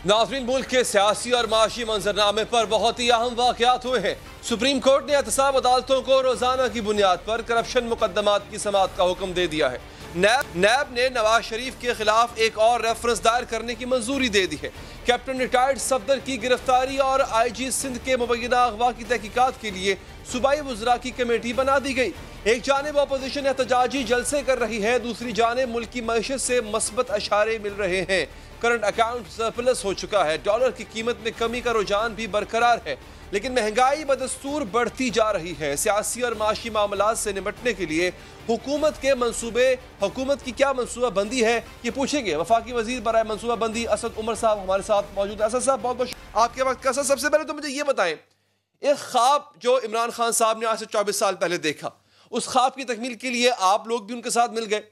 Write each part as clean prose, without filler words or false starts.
नाज़रीन, मुल्क के सियासी और माशी मंजरनामे पर बहुत ही अहम वाक़यात हुए हैं। सुप्रीम कोर्ट ने एहतसाब अदालतों को रोजाना की बुनियाद पर करप्शन मुकदमात की समाअत का हुक्म दे दिया है। नैब ने नवाज शरीफ के खिलाफ एक और रेफरेंस दायर करने की मंजूरी दे दी है। कैप्टन रिटायर्ड सफदर की गिरफ्तारी और IG सिंध के मुबैना अगवा की तहकीकात के लिए सूबाई वज़रा की कमेटी बना दी गई। एक जानिब अपोजिशन एहतजाजी जलसे कर रही है, दूसरी जानिब मुल्क की मईशत से मस्बत अशारे मिल रहे हैं। करंट अकाउंट सरप्लस हो चुका है, डॉलर की कीमत में कमी का रुझान भी बरकरार है, लेकिन महंगाई बदस्तूर बढ़ती जा रही है। सियासी और माशी मामलात से निपटने के लिए हुकूमत की क्या मनसूबा बंदी है, ये पूछेंगे वफाकी वजीर बराए मनसूबा बंदी असद उमर साहब हमारे साथ मौजूद है। असद साहब, बहुत बहुत आपके वक्त का। सबसे पहले तो मुझे ये बताएं, एक ख्वाब जो इमरान खान साहब ने आज से 24 साल पहले देखा, उस ख्वाब की तकमील के लिए आप लोग भी उनके साथ मिल गए,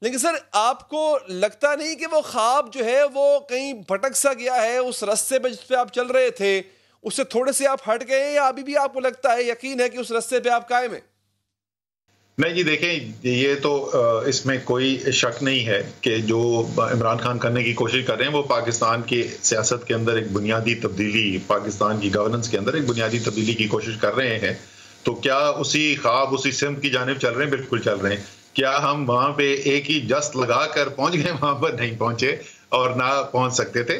लेकिन सर आपको लगता नहीं कि वो ख्वाब जो है वो कहीं भटक सा गया है उस रास्ते पे जिस पे आप चल रहे थे, उससे थोड़े से आप हट गए, या अभी भी आपको लगता है, यकीन है कि उस रास्ते पे आप कायम हैं? नहीं जी, देखें, ये तो इसमें कोई शक नहीं है कि जो इमरान खान करने की कोशिश कर रहे हैं वो पाकिस्तान की सियासत के अंदर एक बुनियादी तब्दीली, पाकिस्तान की गवर्नेंस के अंदर एक बुनियादी तब्दीली की कोशिश कर रहे हैं। तो क्या उसी ख्वाब, उसी सिमत की जानिब चल रहे हैं? बिल्कुल चल रहे हैं। क्या हम वहां पे एक ही जस्त लगाकर पहुंच गए? वहां पर नहीं पहुंचे और ना पहुंच सकते थे।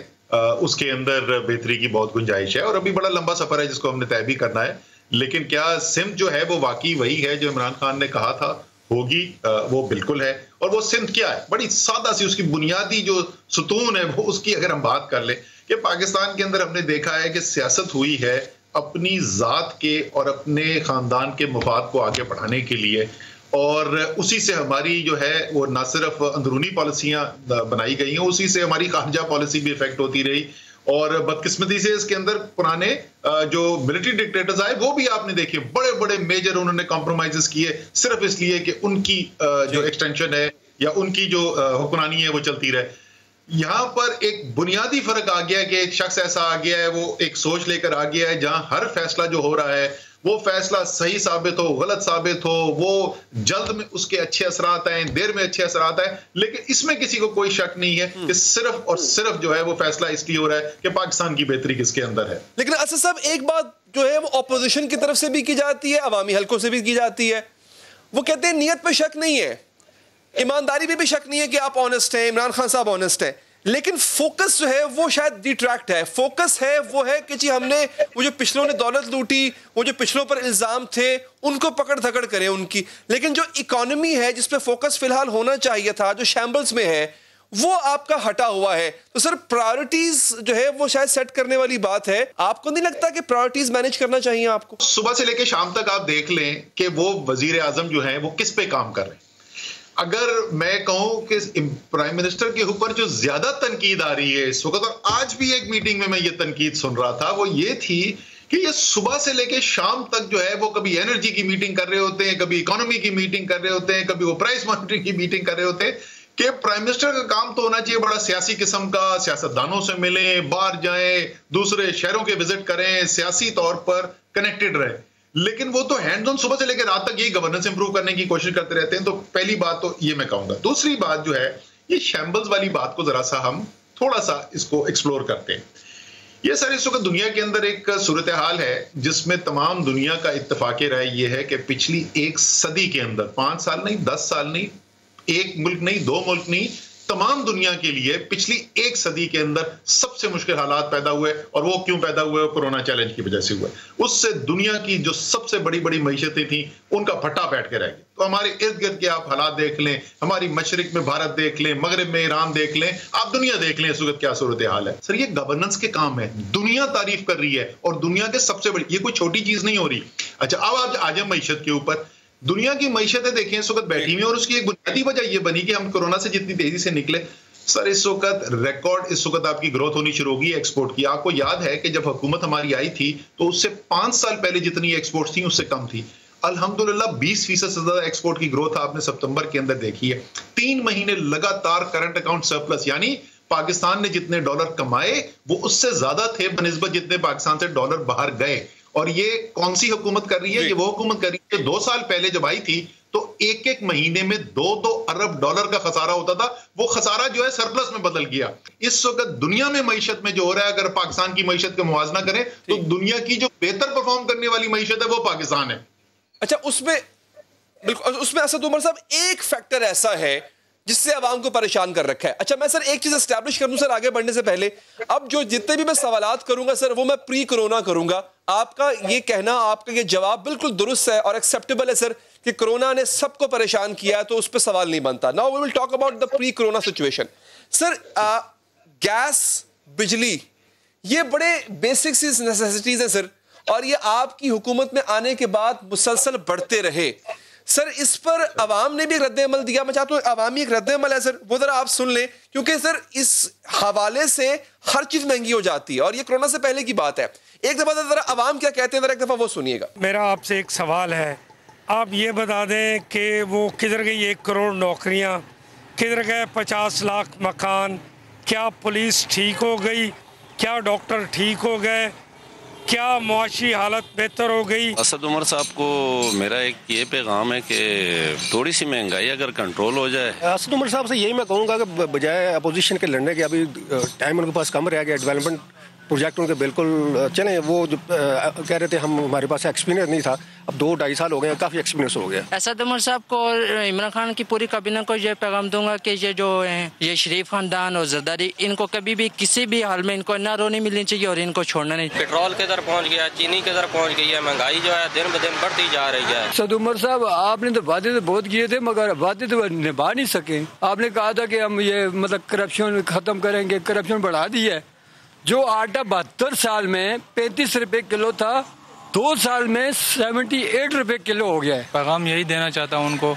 उसके अंदर बेहतरी की बहुत गुंजाइश है और अभी बड़ा लंबा सफर है जिसको हमने तय भी करना है। लेकिन क्या सिमत जो है वो वाकई वही है जो इमरान खान ने कहा था होगी? वो बिल्कुल है। और वो सिमत क्या है? बड़ी सादा सी उसकी बुनियादी जो सुतून है वो उसकी अगर हम बात कर लें कि पाकिस्तान के अंदर हमने देखा है कि सियासत हुई है अपनी जात के और अपने खानदान के मफाद को आगे बढ़ाने के लिए, और उसी से हमारी जो है वो न सिर्फ अंदरूनी पॉलिसियां बनाई गई हैं, उसी से हमारी खारजा पॉलिसी भी इफेक्ट होती रही। और बदकिस्मती से इसके अंदर पुराने जो मिलिट्री डिक्टेटर्स आए वो भी आपने देखे, बड़े बड़े मेजर उन्होंने कॉम्प्रोमाइजेस किए सिर्फ इसलिए कि उनकी जो एक्सटेंशन है या उनकी जो हुक्मरानी है वो चलती रहे। यहां पर एक बुनियादी फर्क आ गया है कि एक शख्स ऐसा आ गया है, वो एक सोच लेकर आ गया है जहां हर फैसला जो हो रहा है वो फैसला सही साबित हो, गलत साबित हो, वो जल्द में उसके अच्छे असरात आए, देर में अच्छे असरात आए, लेकिन इसमें किसी को कोई शक नहीं है कि सिर्फ और सिर्फ जो है वो फैसला इसलिए हो रहा है कि पाकिस्तान की बेहतरी किसके अंदर है। लेकिन असद साहब, एक बात जो है वो ऑपोजिशन की तरफ से भी की जाती है, अवामी हलकों से भी की जाती है। वो कहते हैं नीयत पे शक नहीं है, ईमानदारी पे भी शक नहीं है कि आप ऑनेस्ट हैं, इमरान खान साहब ऑनेस्ट हैं, लेकिन फोकस जो है वो शायद डिट्रैक्ट है। फोकस है वो है कि जी हमने वो जो पिछलों ने दौलत लूटी, वो जो पिछलों पर इल्जाम थे उनको पकड़ धकड़ करें उनकी, लेकिन जो इकोनॉमी है जिस पे फोकस फिलहाल होना चाहिए था, जो शैम्बल्स में है, वो आपका हटा हुआ है। तो सर प्रायोरिटीज जो है वो शायद सेट करने वाली बात है। आपको नहीं लगता कि प्रायोरिटीज मैनेज करना चाहिए आपको? सुबह से लेकर शाम तक आप देख लें कि वो वजीर आजम जो है वो किस पे काम कर रहे हैं। अगर मैं कहूं कि प्राइम मिनिस्टर के ऊपर जो ज्यादा तनकीद आ रही है इस वक्त, और आज भी एक मीटिंग में मैं ये तनकीद सुन रहा था, वो ये थी कि ये सुबह से लेके शाम तक जो है वो कभी एनर्जी की मीटिंग कर रहे होते हैं, कभी इकोनॉमी की मीटिंग कर रहे होते हैं, कभी वो प्राइस मॉनिटरिंग की मीटिंग कर रहे होते हैं, कि प्राइम मिनिस्टर का काम तो होना चाहिए बड़ा सियासी किस्म का, सियासतदानों से मिलें, बाहर जाएं, दूसरे शहरों के विजिट करें, सियासी तौर पर कनेक्टेड रहे। लेकिन वो तो हैंड ऑन सुबह से लेकर रात तक यही गवर्नेंस इंप्रूव करने की कोशिश करते रहते हैं। तो पहली बात तो ये मैं कहूंगा। दूसरी बात जो है, ये शैम्बल्स वाली बात को जरा सा हम थोड़ा सा इसको एक्सप्लोर करते हैं। ये सर इस वक्त दुनिया के अंदर एक सूरत हाल है जिसमें तमाम दुनिया का इत्तेफाक राय ये है कि पिछली एक सदी के अंदर, 5 साल नहीं, 10 साल नहीं, एक मुल्क नहीं, 2 मुल्क नहीं, तमाम दुनिया के लिए पिछली एक सदी के अंदर सबसे मुश्किल हालात पैदा हुए। और वो क्यों पैदा हुए? कोरोना चैलेंज की वजह से हुए। उससे दुनिया की जो सबसे बड़ी बड़ी मईशतें थी उनका फटा बैठ के रह गया। तो हमारे इर्द गिर्द के आप हालात देख लें, हमारी मशरिक में भारत देख लें, मगरिब में ईरान देख लें, आप दुनिया देख लें इस वक्त क्या सूरत हाल है। सर ये गवर्नेंस के काम है, दुनिया तारीफ कर रही है और दुनिया के सबसे बड़ी, ये कोई छोटी चीज नहीं हो रही। अच्छा, अब आप आ जाए मईशत के ऊपर। दुनिया की मईशतें देखें इस वक्त बैठी हुई, और उसकी एक बुनियादी वजह यह बनी कि हम कोरोना से जितनी तेजी से निकले, सर इस वक्त रिकॉर्ड, इस वक्त आपकी ग्रोथ होनी शुरू होगी एक्सपोर्ट की। आपको याद है कि जब हुकूमत हमारी आई थी तो उससे 5 साल पहले जितनी एक्सपोर्ट थी उससे कम थी। अल्हम्दुलिल्लाह 20% से ज्यादा एक्सपोर्ट की ग्रोथ आपने सितंबर के अंदर देखी है। 3 महीने लगातार करंट अकाउंट सरप्लस, यानी पाकिस्तान ने जितने डॉलर कमाए वो उससे ज्यादा थे बनिस्बत जितने पाकिस्तान से डॉलर बाहर गए। और ये कौन सी हुकूमत कर रही है? ये वो हुकूमत कर रही है 2 साल पहले जब आई थी तो एक एक महीने में 2-2 अरब डॉलर का खसारा होता था, वो खसारा जो है सरप्लस में बदल गया। इस वक्त दुनिया में मईशत में जो हो रहा है, अगर पाकिस्तान की मईशत का मुवाजना करें तो दुनिया की जो बेहतर परफॉर्म करने वाली मईशत है वो पाकिस्तान है। अच्छा, उसमें बिल्कुल, उसमें असद उमर साहब एक फैक्टर ऐसा है जिससे आवाम को परेशान कर रखा है। अच्छा, मैं सर एक चीज एस्टैब्लिश कर दूं सर आगे बढ़ने से पहले, अब जो जितने भी मैं सवालात करूंगा सर वो मैं प्री कोरोना करूंगा। आपका ये कहना, आपका ये जवाब बिल्कुल दुरुस्त है और एक्सेप्टेबल है सर कि कोरोना ने सबको परेशान किया है, तो उस पर सवाल नहीं बनता। Now we will talk about the pre corona situation. Sir gas, बिजली, ये बड़े बेसिक सी नेसेसिटीज हैं सर, और ये आपकी हुकूमत में आने के बाद मुसलसल बढ़ते रहे। सर इस पर अवाम ने भी एक रद्द-ए-अमल दिया, मैं चाहता हूँ अवामी एक रद्द-ए-अमल है सर, वो जरा आप सुन लें, क्योंकि सर इस हवाले से हर चीज महंगी हो जाती है और ये कोरोना से पहले की बात है। एक दफा जरा अवाम क्या कहते हैं, जरा एक दफा वो सुनिएगा। मेरा आपसे एक सवाल है, आप ये बता दें कि वो किधर गई 1 करोड़ नौकरियां, किधर गए 50 लाख मकान, क्या पुलिस ठीक हो गई, क्या डॉक्टर ठीक हो गए, क्या मुआशी हालत बेहतर हो गई? असद उमर साहब को मेरा एक ये पैगाम है कि थोड़ी सी महंगाई अगर कंट्रोल हो जाए। असद उमर साहब से यही मैं कहूँगा कि बजाय अपोजिशन के लड़ने के अभी टाइम उनके पास कम रह गया, डेवलपमेंट प्रोजेक्ट उनके बिल्कुल चले। वो जो कह रहे थे हमारे पास एक्सपीरियंस नहीं था, अब 2-2.5 साल हो गए, काफ़ी एक्सपीरियंस हो गया। असद उमर साहब को और इमरान खान की पूरी काबीना को ये पैगाम दूंगा कि ये जो है ये शरीफ खानदान और जरदारी, इनको कभी भी किसी भी हाल में इनको ना रोनी मिलनी चाहिए और इनको छोड़ना नहीं। पेट्रोल किधर पहुँच गया, चीनी किधर पहुँच गई है, महंगाई जो है दिन ब दिन बढ़ती जा रही है। असद उमर साहब, आपने तो वादे तो बहुत किए थे मगर वादे तो निभा नहीं सके। आपने कहा था कि हम ये मतलब करप्शन खत्म करेंगे, करप्शन बढ़ा दी है। जो आटा 72 साल में 35 रुपए किलो था, 2 साल में 78 रुपए किलो हो गया है। पैगाम यही देना चाहता हूँ उनको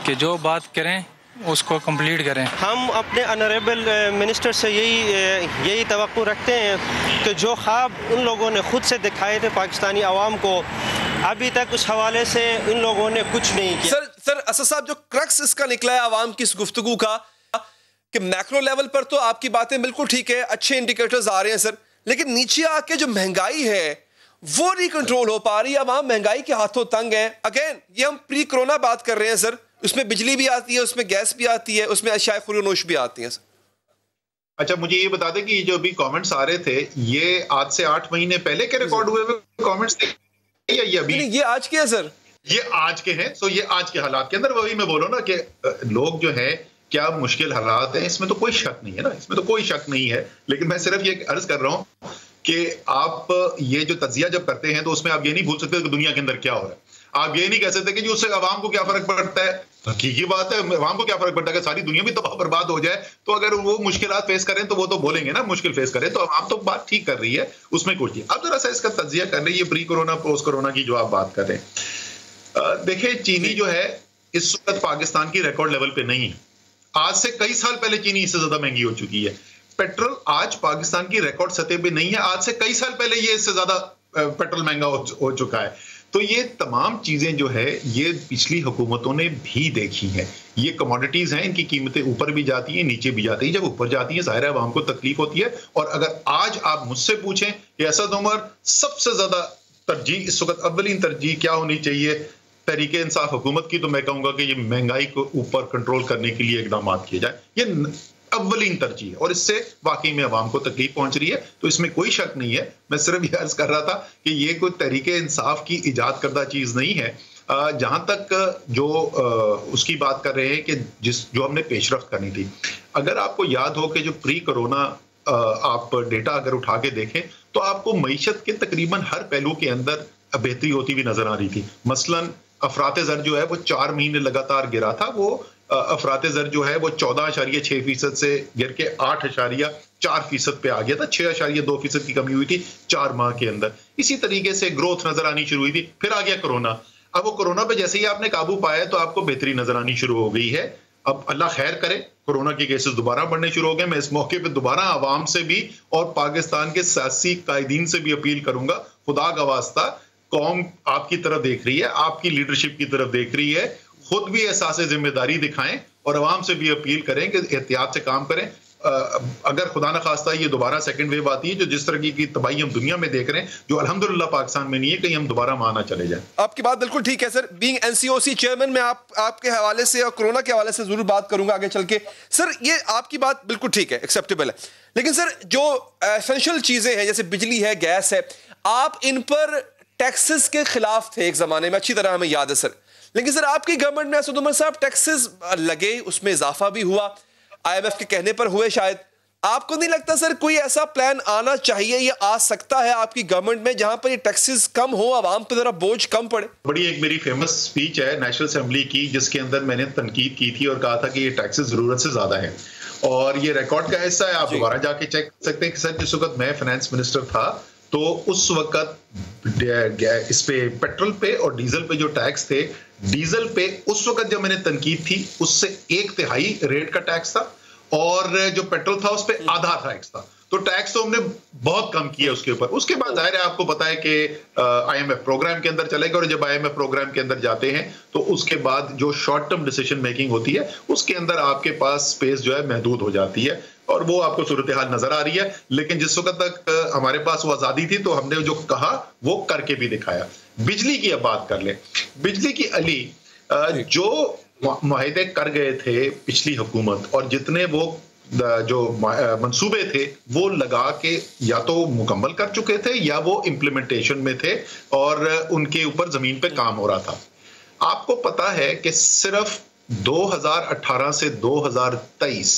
कि जो बात करें उसको कंप्लीट करें। हम अपने ऑनरेबल मिनिस्टर से यही तवक्को रखते हैं कि जो ख्वाब उन लोगों ने खुद से दिखाए थे पाकिस्तानी अवाम को, अभी तक उस हवाले से इन लोगों ने कुछ नहीं किया। सर असद साहब, जो क्रक्स इसका निकला है आवाम की इस गुफ्तगू का कि मैक्रो लेवल पर तो आपकी बातें बिल्कुल ठीक है, अच्छे इंडिकेटर्स आ रहे हैं सर, लेकिन नीचे आके जो महंगाई है वो नहीं कंट्रोल हो पा रही है। आवाम महंगाई के हाथों तंग है। अगेन ये हम प्री कोरोना बात कर रहे हैं सर, उसमें बिजली भी आती है, उसमें गैस भी आती है, उसमें अशिया खुरूनोश भी आती है सर। अच्छा, मुझे ये बता दें कि जो भी कमेंट्स आ रहे थे ये आज से 8 महीने पहले के रिकॉर्ड हुए कमेंट्स थे या ये अभी? ये आज के हैं सर, ये आज के हैं। सो ये आज के हालात के अंदर, वही मैं बोलो ना कि लोग जो है क्या मुश्किल हालात हैं, इसमें तो कोई शक नहीं है ना, इसमें तो कोई शक नहीं है। लेकिन मैं सिर्फ ये अर्ज कर रहा हूं कि आप ये जो तज्जिया जब करते हैं तो उसमें आप ये नहीं भूल सकते कि दुनिया के अंदर क्या हो रहा है। आप ये नहीं कह सकते कि जो उससे अवाम को क्या फर्क पड़ता है। हकीकी बात है, अवाम को क्या फर्क पड़ता है कि सारी दुनिया भी तबाह बर्बाद हो जाए, तो अगर वो मुश्किलात फेस करें तो वो तो बोलेंगे ना मुश्किल फेस करें, तो अवाम तो बात ठीक कर रही है, उसमें कुछ नहीं। अब जरा सा इसका तज्जिया कर रही है प्री कोरोना पोस्ट कोरोना की जो आप बात कर रहे हैं। देखिए, चीनी जो है इस वक्त पाकिस्तान की रिकॉर्ड लेवल पे नहीं है। आज से कई साल पहले चीनी इससे ज्यादा महंगी हो चुकी है। पेट्रोल आज पाकिस्तान की रिकॉर्ड सतह पे नहीं है, आज से कई साल पहले ये इससे ज्यादा पेट्रोल महंगा हो चुका है। तो ये तमाम चीजें जो है ये पिछली हुकूमतों ने भी देखी हैं। ये कमोडिटीज हैं, इनकी कीमतें ऊपर भी जाती हैं, नीचे भी जाती हैं। जब ऊपर जाती हैं जाहिर है आवाम को तकलीफ होती है। और अगर आज आप मुझसे पूछें कि असद उमर सबसे ज्यादा तरजीह इस वक्त अव्वलीन तरजीह क्या होनी चाहिए तहरीके इंसाफ हुकूमत की, तो मैं कहूंगा कि ये महंगाई को ऊपर कंट्रोल करने के लिए इकदाम किए जाए। ये अव्वलीन तरजीह है और इससे वाकई में अवाम को तकलीफ पहुंच रही है, तो इसमें कोई शक नहीं है। मैं सिर्फ ये अर्ज कर रहा था कि ये कोई तहरीके इंसाफ की इजाद करदा चीज नहीं है। जहां तक जो उसकी बात कर रहे हैं कि जो हमने पेशरफ्त करनी थी, अगर आपको याद हो कि जो प्री कोरोना आप डेटा अगर उठा के देखें तो आपको मईशत के तकरीबन हर पहलू के अंदर बेहतरी होती हुई नजर आ रही थी। मसलन अफराते ज़र जो है वो 4 महीने लगातार गिरा था, वो अफराते ज़र जो है वो 14.6% से गिर के 8.4% पे आ गया था। 6.2% की कमी हुई थी 4 माह के अंदर। इसी तरीके से ग्रोथ नजर आनी शुरू हुई थी। फिर आ गया कोरोना। अब वो कोरोना पे जैसे ही आपने काबू पाया तो आपको बेहतरी नजर आनी शुरू हो गई है। अब अल्लाह खैर करे, कोरोना के केसेस दोबारा बढ़ने शुरू हो गए। मैं इस मौके पे दोबारा आवाम से भी और पाकिस्तान के सियासी कायदीन से भी अपील करूंगा, खुदा का वास्ता, कौम आपकी तरफ देख रही है, आपकी लीडरशिप की तरफ देख रही है, खुद भी एहसास जिम्मेदारी दिखाएं और अवाम से भी अपील करें कि एहतियात से काम करें। अगर खुदा न खास्ता ये दोबारा सेकंड वेव आती है, जो जिस तरह की तबाही हम दुनिया में देख रहे हैं, जो अल्हम्दुलिल्लाह पाकिस्तान में नहीं है, कहीं हम दोबारा वहां ना चले जाए। आपकी बात बिल्कुल ठीक है सर। बीइंग एनसीओसी चेयरमैन, मैं आपके हवाले से और कोरोना के हवाले से जरूर बात करूंगा आगे चल के। सर ये आपकी बात बिल्कुल ठीक है, एक्सेप्टेबल है, लेकिन सर जो एसेंशियल चीजें हैं जैसे बिजली है, गैस है, आप इन पर टैक्सेस के खिलाफ थे एक जमाने में, अच्छी तरह हमें याद है सर। लेकिन सर आपकी गवर्नमेंट में असद उमर साहब टैक्सेस लगे, उसमें इजाफा भी हुआ, IMF के कहने पर हुए शायद। आपको नहीं लगता सर कोई ऐसा प्लान आना चाहिए या आ सकता है आपकी गवर्नमेंट में जहां पर ये टैक्सेस कम हो, आवाम पर जरा बोझ कम पड़े? बड़ी एक मेरी फेमस स्पीच है नेशनल असेंबली की, जिसके अंदर मैंने तनकीद की थी और कहा था कि ये टैक्सेस जरूरत से ज्यादा है, और ये रिकॉर्ड का हिस्सा है, आप दोबारा जाके चेक कर सकते हैं कि सर जिस वक्त मैं फाइनेंस मिनिस्टर था तो उस वक्त इस पे पेट्रोल पे और डीजल पे जो टैक्स थे, डीजल पे उस वक्त जब मैंने तनकीद थी उससे 1/3 रेट का टैक्स था, और जो पेट्रोल था उस पे आधा टैक्स था। तो टैक्स तो हमने बहुत कम किया उसके ऊपर। उसके बाद जाहिर है आपको पता है कि IMF प्रोग्राम के अंदर चले गए, और जब IMF प्रोग्राम के अंदर जाते हैं तो उसके बाद जो शॉर्ट टर्म डिसीजन मेकिंग होती है उसके अंदर आपके पास स्पेस जो है महदूद हो जाती है, और वो आपको सूरत हाल नजर आ रही है। लेकिन जिस वक्त तक हमारे पास वो आजादी थी तो हमने जो कहा वो करके भी दिखाया। बिजली की अब बात कर ले। बिजली की अली जो मुआहदे कर गए थे पिछली हुकूमत, और जितने वो जो मंसूबे थे वो लगा के या तो मुकम्मल कर चुके थे या वो इम्प्लीमेंटेशन में थे और उनके ऊपर जमीन पे काम हो रहा था। आपको पता है कि सिर्फ 2018 से 2023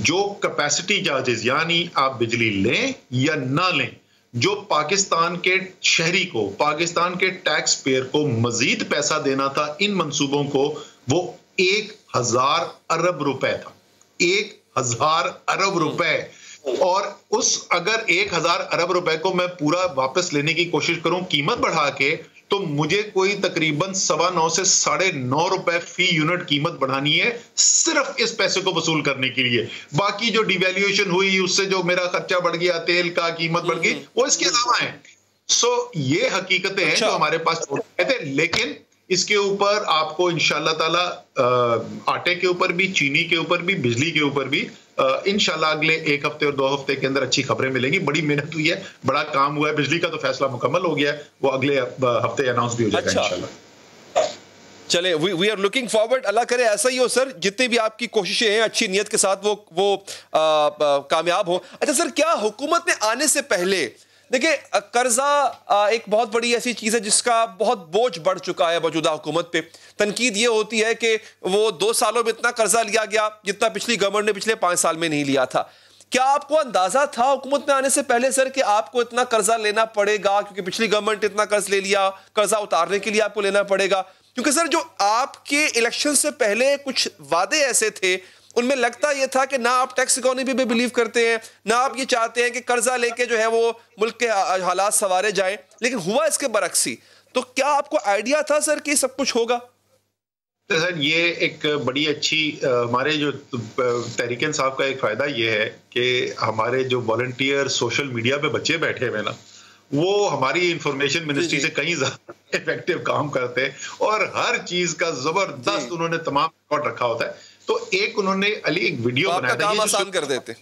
जो कैपेसिटी चार्जेस, यानी आप बिजली लें या ना लें, जो पाकिस्तान के शहरी को, पाकिस्तान के टैक्स पेयर को मजीद पैसा देना था इन मंसूबों को, वो 1000 अरब रुपए था। 1000 अरब रुपए। और उस अगर 1000 अरब रुपए को मैं पूरा वापस लेने की कोशिश करूं कीमत बढ़ा के, तो मुझे कोई तकरीबन 9.25 से 9.5 रुपए फी यूनिट कीमत बढ़ानी है सिर्फ इस पैसे को वसूल करने के लिए। बाकी जो डिवैल्यूएशन हुई उससे जो मेरा खर्चा बढ़ गया, तेल का कीमत बढ़ गई, वो इसके अलावा है। सो ये हकीकतें हैं जो हमारे पास थे। लेकिन इसके ऊपर आपको इंशाल्लाह ताला आटे के ऊपर भी, चीनी के ऊपर भी, बिजली के ऊपर भी इंशाल्लाह अगले 1 हफ्ते और 2 हफ्ते के अंदर अच्छी खबरें मिलेंगी। बड़ी मेहनत हुई है, बड़ा काम हुआ है। बिजली का तो फैसला मुकम्मल हो गया है, वो अगले हफ्ते अनाउंस भी हो जाएगा इंशाल्लाह। चले, वी आर लुकिंग फॉरवर्ड। अल्लाह करे ऐसा ही हो सर, जितनी भी आपकी कोशिशें हैं अच्छी नीयत के साथ वो कामयाब हो। अच्छा सर, क्या हुकूमत में आने से पहले, देखिए कर्जा एक बहुत बड़ी ऐसी चीज है जिसका बहुत बोझ बढ़ चुका है मौजूदा हुकूमत पे। तनकीद ये होती है कि वो 2 सालों में इतना कर्जा लिया गया जितना पिछली गवर्नमेंट ने पिछले 5 साल में नहीं लिया था। क्या आपको अंदाजा था हुकूमत में आने से पहले सर कि आपको इतना कर्जा लेना पड़ेगा, क्योंकि पिछली गवर्नमेंट इतना कर्ज ले लिया, कर्जा उतारने के लिए आपको लेना पड़ेगा? क्योंकि सर जो आपके इलेक्शन से पहले कुछ वादे ऐसे थे, उनमें लगता यह था कि ना आप टैक्स इकोनॉमी पे बिलीव करते हैं, ना आप ये चाहते हैं कि कर्जा लेके जो है वो मुल्क के हालात संवारे जाएं, लेकिन हुआ इसके बरक्सी। तो क्या आपको आइडिया था सर कि सब कुछ होगा? सर ये एक बड़ी अच्छी हमारे जो तहरीक इंसाफ का एक फायदा ये है कि हमारे जो वॉलंटियर सोशल मीडिया पे बच्चे बैठे हुए ना, वो हमारी इंफॉर्मेशन मिनिस्ट्री से कहीं ज्यादा इफेक्टिव काम करते हैं, और हर चीज का जबरदस्त उन्होंने तमाम रिकॉर्ड रखा होता है। तो एक उन्होंने अली एक वीडियो बनाया था, काम आसान कर देते।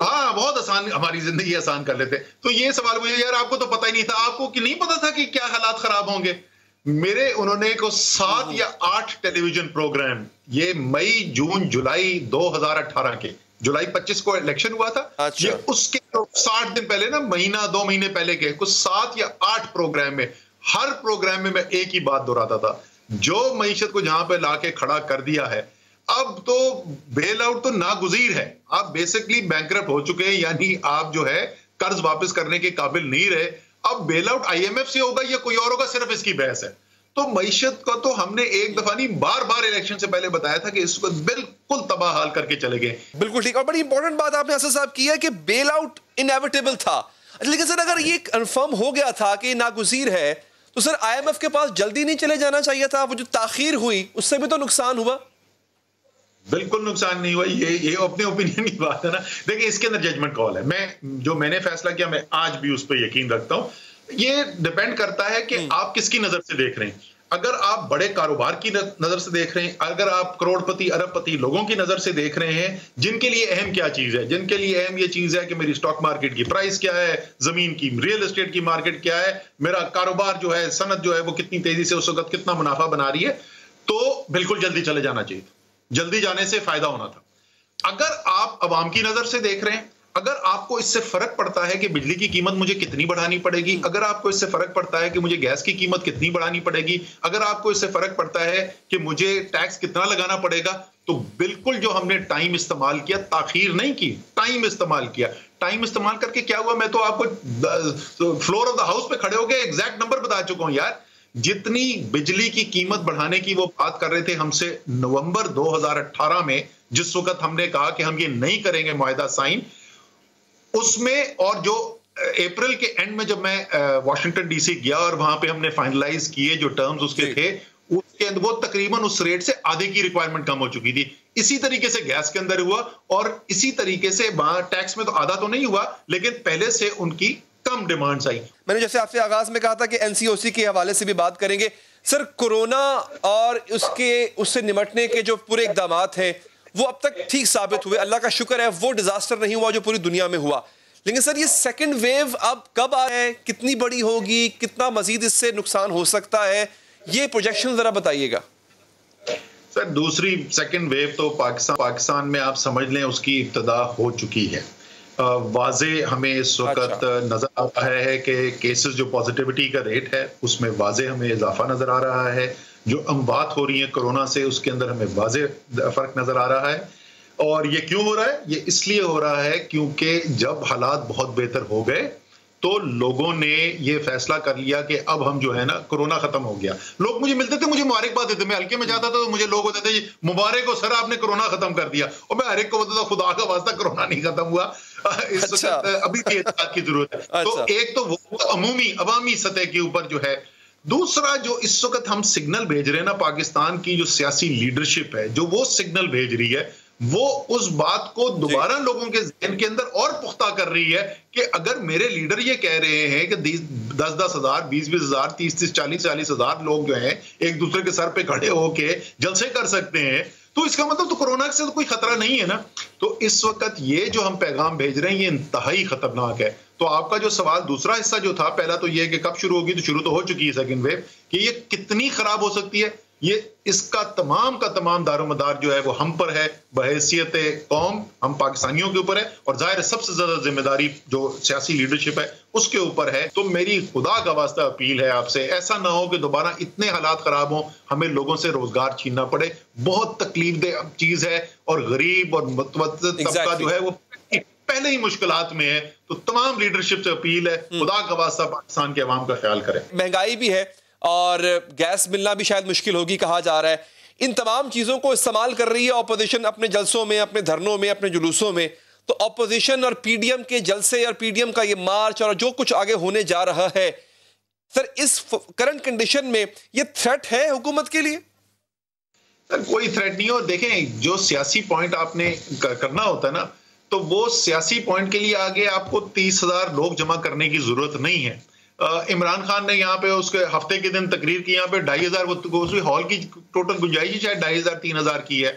हाँ, बहुत आसान, हमारी जिंदगी आसान कर लेते। तो ये सवाल मुझे, यार आपको तो पता ही नहीं था, आपको कि नहीं पता था कि क्या हालात खराब होंगे? मेरे उन्होंने को 7 या 8 टेलीविजन प्रोग्राम, ये मई, जून, जुलाई 2018 के, जुलाई 25 को इलेक्शन हुआ था। अच्छा। ये उसके 60 दिन पहले ना, महीना 2 महीने पहले के कुछ 7 या 8 प्रोग्राम में, हर प्रोग्राम में मैं एक ही बात दोहराता था, जो मईशत को जहां पे लाके खड़ा कर दिया है, अब तो बेल आउट तो नागुजीर है। आप बेसिकली बैंकरप्ट हो चुके हैं, यानी आप जो है कर्ज वापस करने के काबिल नहीं रहे। अब बेल आउट IMF से होगा या कोई और होगा, सिर्फ इसकी बहस है। तो मईशत का तो हमने एक दफा नहीं, बार बार इलेक्शन से पहले बताया था कि इसको बिल्कुल तबाह हाल करके चले गए। बिल्कुल ठीक। और बड़ी इंपॉर्टेंट बात आपने असद साहब की है कि बेल आउट इनएविटेबल था। लेकिन सर अगर ये कंफर्म हो गया था कि नागुजीर है, तो सर IMF के पास जल्दी नहीं चले जाना चाहिए था? वो जो ताखीर हुई उससे भी तो नुकसान हुआ। बिल्कुल नुकसान नहीं हुआ, ये अपने ओपिनियन की बात है ना। देखिए इसके अंदर जजमेंट कॉल है। मैंने फैसला किया, मैं आज भी उस पर यकीन रखता हूं। ये डिपेंड करता है कि आप किसकी नजर से देख रहे हैं। अगर आप बड़े कारोबार की नजर से देख रहे हैं, अगर आप करोड़पति अरबपति लोगों की नजर से देख रहे हैं, जिनके लिए अहम क्या चीज है, जिनके लिए अहम ये चीज है कि मेरी स्टॉक मार्केट की प्राइस क्या है, जमीन की रियल एस्टेट की मार्केट क्या है, मेरा कारोबार जो है, सनत जो है वो कितनी तेजी से उस वक्त कितना मुनाफा बना रही है, तो बिल्कुल जल्दी चले जाना चाहिए। जल्दी जाने से फायदा होना था। अगर आप अवाम की नजर से देख रहे हैं, अगर आपको इससे फर्क पड़ता है कि बिजली की कीमत मुझे कितनी बढ़ानी पड़ेगी, अगर आपको इससे फर्क पड़ता है कि मुझे गैस की कीमत कितनी बढ़ानी पड़ेगी, अगर आपको इससे फर्क पड़ता है कि मुझे टैक्स कितना लगाना पड़ेगा, तो बिल्कुल जो हमने टाइम इस्तेमाल किया, ताखीर नहीं की, टाइम इस्तेमाल किया। टाइम इस्तेमाल करके क्या हुआ, मैं तो आपको फ्लोर ऑफ द हाउस पे खड़े होकर एग्जैक्ट नंबर बता चुका हूं यार। जितनी बिजली की कीमत बढ़ाने की वो बात कर रहे थे हमसे नवंबर 2018 में, जिस वक्त हमने कहा कि हम ये नहीं करेंगे मुआहदा साइन, उसमें, और जो अप्रैल के एंड में जब मैं वाशिंगटन डीसी गया और वहां पे हमने फाइनलाइज किए जो टर्म्स उसके थे, उसके अंदर वो तकरीबन उस रेट से आधे की रिक्वायरमेंट कम हो चुकी थी। इसी तरीके से गैस के अंदर हुआ, और इसी तरीके से टैक्स में तो आधा तो नहीं हुआ, लेकिन पहले से उनकी कम डिमांड्स आई। मैंने जैसे आपसे आगाज में कहा था कि एनसीओसी के हवाले से भी बात करेंगे। सर, कोरोना और उससे निपटने के जो पूरे इकदाम हैं वो अब तक ठीक साबित हुए, अल्लाह का शुक्र है वो डिजास्टर नहीं हुआ जो पूरी दुनिया में हुआ। लेकिन सर, ये सेकंड वेव अब कब आए, कितनी बड़ी होगी, कितना मजीद इससे नुकसान हो सकता है, ये प्रोजेक्शन जरा बताइएगा। सर, दूसरी सेकंड वेव तो पाकिस्तान में आप समझ लें उसकी इब्तिदा हो चुकी है। वाजे हमें इस वक्त नजर आ रहा है कि केसेस जो पॉजिटिविटी का रेट है उसमें वाजे हमें इजाफा नजर आ रहा है। जो अमवात हो रही है कोरोना से उसके अंदर हमें वाजे फर्क नजर आ रहा है। और ये क्यों हो रहा है? ये इसलिए हो रहा है क्योंकि जब हालात बहुत बेहतर हो गए तो लोगों ने ये फैसला कर लिया कि अब हम जो है ना, कोरोना खत्म हो गया। लोग मुझे मिलते थे, मुझे मुबारकबाद देते, मैं हल्के में जाता था तो मुझे लोग होते थे मुबारक हो सर, आपने कोरोना खत्म कर दिया। और मैं हर एक को बोलता था खुदा का वास्ता कोरोना नहीं खत्म हुआ, इस वक्त अभी भी एहतियात की जरूरत है। तो एक तो वो अमूमी अवामी सतह के ऊपर जो है, दूसरा जो इस वक्त हम सिग्नल भेज रहे हैं ना, पाकिस्तान की जो सियासी लीडरशिप है जो वो सिग्नल भेज रही है, वो उस बात को दोबारा लोगों के ज़हन के अंदर और पुख्ता कर रही है कि अगर मेरे लीडर ये कह रहे हैं कि 10-10 हजार, 20-20 हजार, 30-30, 40-40 हजार लोग जो हैं एक दूसरे के सर पे खड़े होके जलसे कर सकते हैं, तो इसका मतलब तो कोरोना से तो कोई खतरा नहीं है ना। तो इस वक्त ये जो हम पैगाम भेज रहे हैं ये इंतहाई खतरनाक है। तो आपका जो सवाल दूसरा हिस्सा जो था, पहला तो ये कि कब शुरू होगी, तो शुरू तो हो चुकी है सेकंड वेव, कि ये कितनी खराब हो सकती है, ये इसका तमाम का तमाम दारोमदार जो है वो हम पर है, बहैसियत कौम हम पाकिस्तानियों के ऊपर है, और जाहिर है सबसे ज्यादा जिम्मेदारी जो सियासी लीडरशिप है उसके ऊपर है। तो मेरी खुदा का वास्ता अपील है आपसे, ऐसा ना हो कि दोबारा इतने हालात खराब हो, हमें लोगों से रोजगार छीनना पड़े। बहुत तकलीफदेह चीज है, और गरीब और मुतवस्सित तबका जो है वो पहले ही मुश्किलात में है। तो तमाम लीडरशिप से अपील है, खुदा का वास्ता पाकिस्तान के अवाम का ख्याल करें। महंगाई भी है और गैस मिलना भी शायद मुश्किल होगी कहा जा रहा है। इन तमाम चीज़ों को इस्तेमाल कर रही है ऑपोजिशन अपने जलसों में, अपने धरनों में, अपने जुलूसों में। तो ऑपोजिशन और पीडीएम के जलसे और पीडीएम का ये मार्च और जो कुछ आगे होने जा रहा है, सर इस करंट कंडीशन में ये थ्रेट है हुकूमत के लिए? सर कोई थ्रेट नहीं हो। देखें, जो सियासी पॉइंट आपने करना होता है ना, तो वो सियासी पॉइंट के लिए आगे आपको 30,000 लोग जमा करने की जरूरत नहीं है। इमरान खान ने यहाँ पे उसके हफ्ते के दिन तकरीर की, यहाँ पे 2,500 हॉल की टोटल गुंजाइश शायद 2,500-3,000 की है।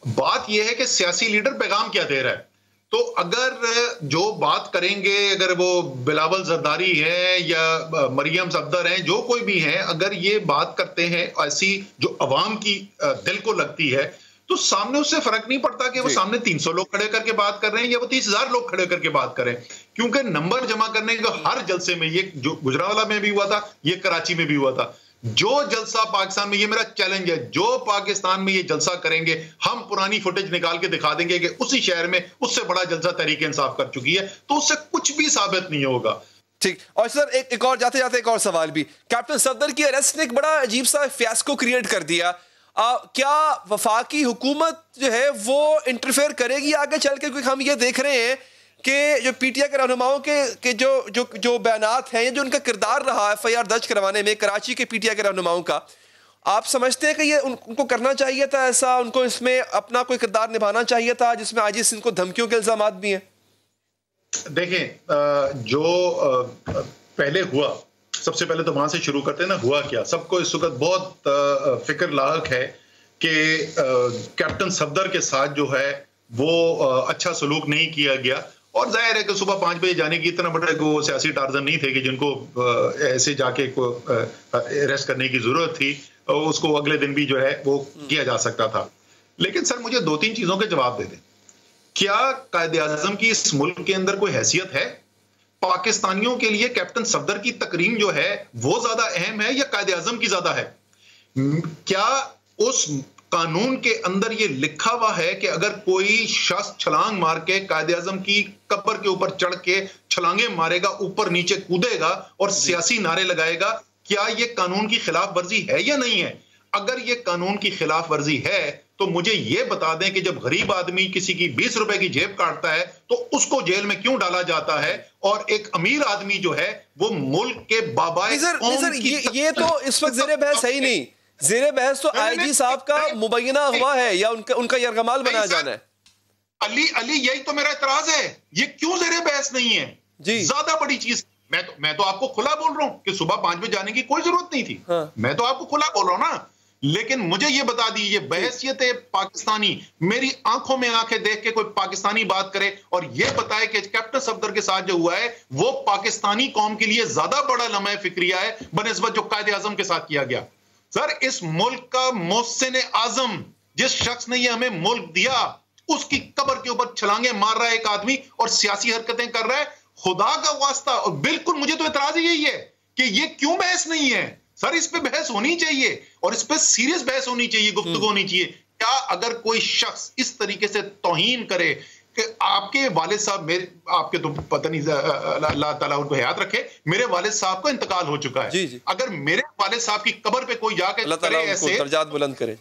बात यह है कि सियासी लीडर पैगाम क्या दे रहा है। तो अगर जो बात करेंगे, अगर वो बिलावल जरदारी है या मरियम सफदर हैं, जो कोई भी हैं, अगर ये बात करते हैं ऐसी जो अवाम की दिल को लगती है, तो सामने उससे फर्क नहीं पड़ता कि वो सामने 300 लोग खड़े करके बात कर रहे हैं या वो 30,000 लोग खड़े करके बात करें, क्योंकि नंबर जमा करने का हर जलसे में, ये जो गुजरावाला में भी हुआ था, ये कराची में भी हुआ था, जो जलसा पाकिस्तान में, ये मेरा चैलेंज है, जो पाकिस्तान में ये जलसा करेंगे, हम पुरानी फुटेज निकाल के दिखा देंगे कि उसी शहर में उससे बड़ा जलसा तहरीक इंसाफ कर चुकी है, तो उससे कुछ भी साबित नहीं होगा। ठीक। और सर एक और जाते जाते एक और सवाल भी, कैप्टन सफदर की अरेस्ट ने एक बड़ा अजीब सा फियास्को क्रिएट कर दिया। क्या वफाकी हुकूमत जो है वो इंटरफेयर करेगी आगे चल के? क्योंकि हम ये देख रहे हैं कि जो पीटीआई के रहनुमाओं के जो बयानात हैं, जो उनका किरदार रहा है एफआईआर दर्ज करवाने में कराची के पीटीआई के रहनुमाओं का, आप समझते हैं कि ये उनको करना चाहिए था ऐसा? उनको इसमें अपना कोई किरदार निभाना चाहिए था जिसमें आज इनको धमकियों के इल्जामात भी हैं? देखें, जो पहले हुआ सबसे पहले तो वहां से शुरू करते हैं ना, हुआ क्या। सबको इस वक्त बहुत फिक्र लायक है कि कैप्टन सफदर के साथ जो है वो अच्छा सलूक नहीं किया गया, और जाहिर है कि सुबह 5 बजे जाने की इतना बड़ा वो सियासी टार्जन नहीं थे कि जिनको ऐसे जाके अरेस्ट करने की जरूरत थी, उसको अगले दिन भी जो है वो किया जा सकता था। लेकिन सर मुझे 2-3 चीजों के जवाब दे दें। क्या कायद-ए-आज़म की इस मुल्क के अंदर कोई हैसियत है? पाकिस्तानियों के लिए कैप्टन सफदर की तकरीम जो है वो ज्यादा अहम है या कायद-ए-आज़म की ज्यादा है? क्या उस कानून के अंदर ये लिखा हुआ है कि अगर कोई शख्स छलांग मार के कायद-ए-आज़म की कब्र के ऊपर चढ़ के छलांगे मारेगा, ऊपर नीचे कूदेगा और सियासी नारे लगाएगा, क्या ये कानून की खिलाफ वर्जी है या नहीं है? अगर ये कानून की खिलाफ वर्जी है तो मुझे ये बता दें कि जब गरीब आदमी किसी की 20 रुपए की जेब काटता है तो उसको जेल में क्यों डाला जाता है, और एक अमीर आदमी जो है वो मुल्क के बाबाए ये तो इस वक्त ज़ेरे बहस है ही नहीं। ज़ेरे बहस तो आईजी साहब का मुबैना हुआ है या उनका यरगमाल बनाया जाना है। अली यही तो मेरा एतराज है, ये क्यों ज़ेरे बहस नहीं है जी? ज्यादा बड़ी चीज मैं तो आपको खुला बोल रहा हूं कि सुबह 5 बजे जाने की कोई जरूरत नहीं थी। हाँ। मैं तो आपको खुला बोल रहा हूं ना, लेकिन मुझे ये बता दी, ये बहसियत है पाकिस्तानी, मेरी आंखों में आंखें देख के कोई पाकिस्तानी बात करे और ये बताए कि कैप्टन सफदर के साथ जो हुआ है वो पाकिस्तानी कौम के लिए ज्यादा बड़ा लम्हा फिक्रिया है बनिस्बत जो कायद-ए-आज़म के साथ किया गया। सर इस मुल्क का मोहसिन आजम, जिस शख्स ने ये हमें मुल्क दिया, उसकी कब्र के ऊपर छलांगे मार रहा है एक आदमी और सियासी हरकतें कर रहा है। खुदा का वास्ता, और बिल्कुल मुझे तो एतराज ही यही है कि ये क्यों बहस नहीं है। सर इस पे बहस होनी चाहिए और इस पे सीरियस बहस होनी चाहिए, गुफ्तगू होनी चाहिए। क्या अगर कोई शख्स इस तरीके से तौहीन करे कि आपके वालिद साहब, मेरे आपके तो पता नहीं अल्लाह ताला उनको हयात रखे, मेरे वालिद साहब का इंतकाल हो चुका है, जी। अगर मेरे वालिद साहब की कब्र पे कोई जाके करे ऐसे दर्जात बुलंद करे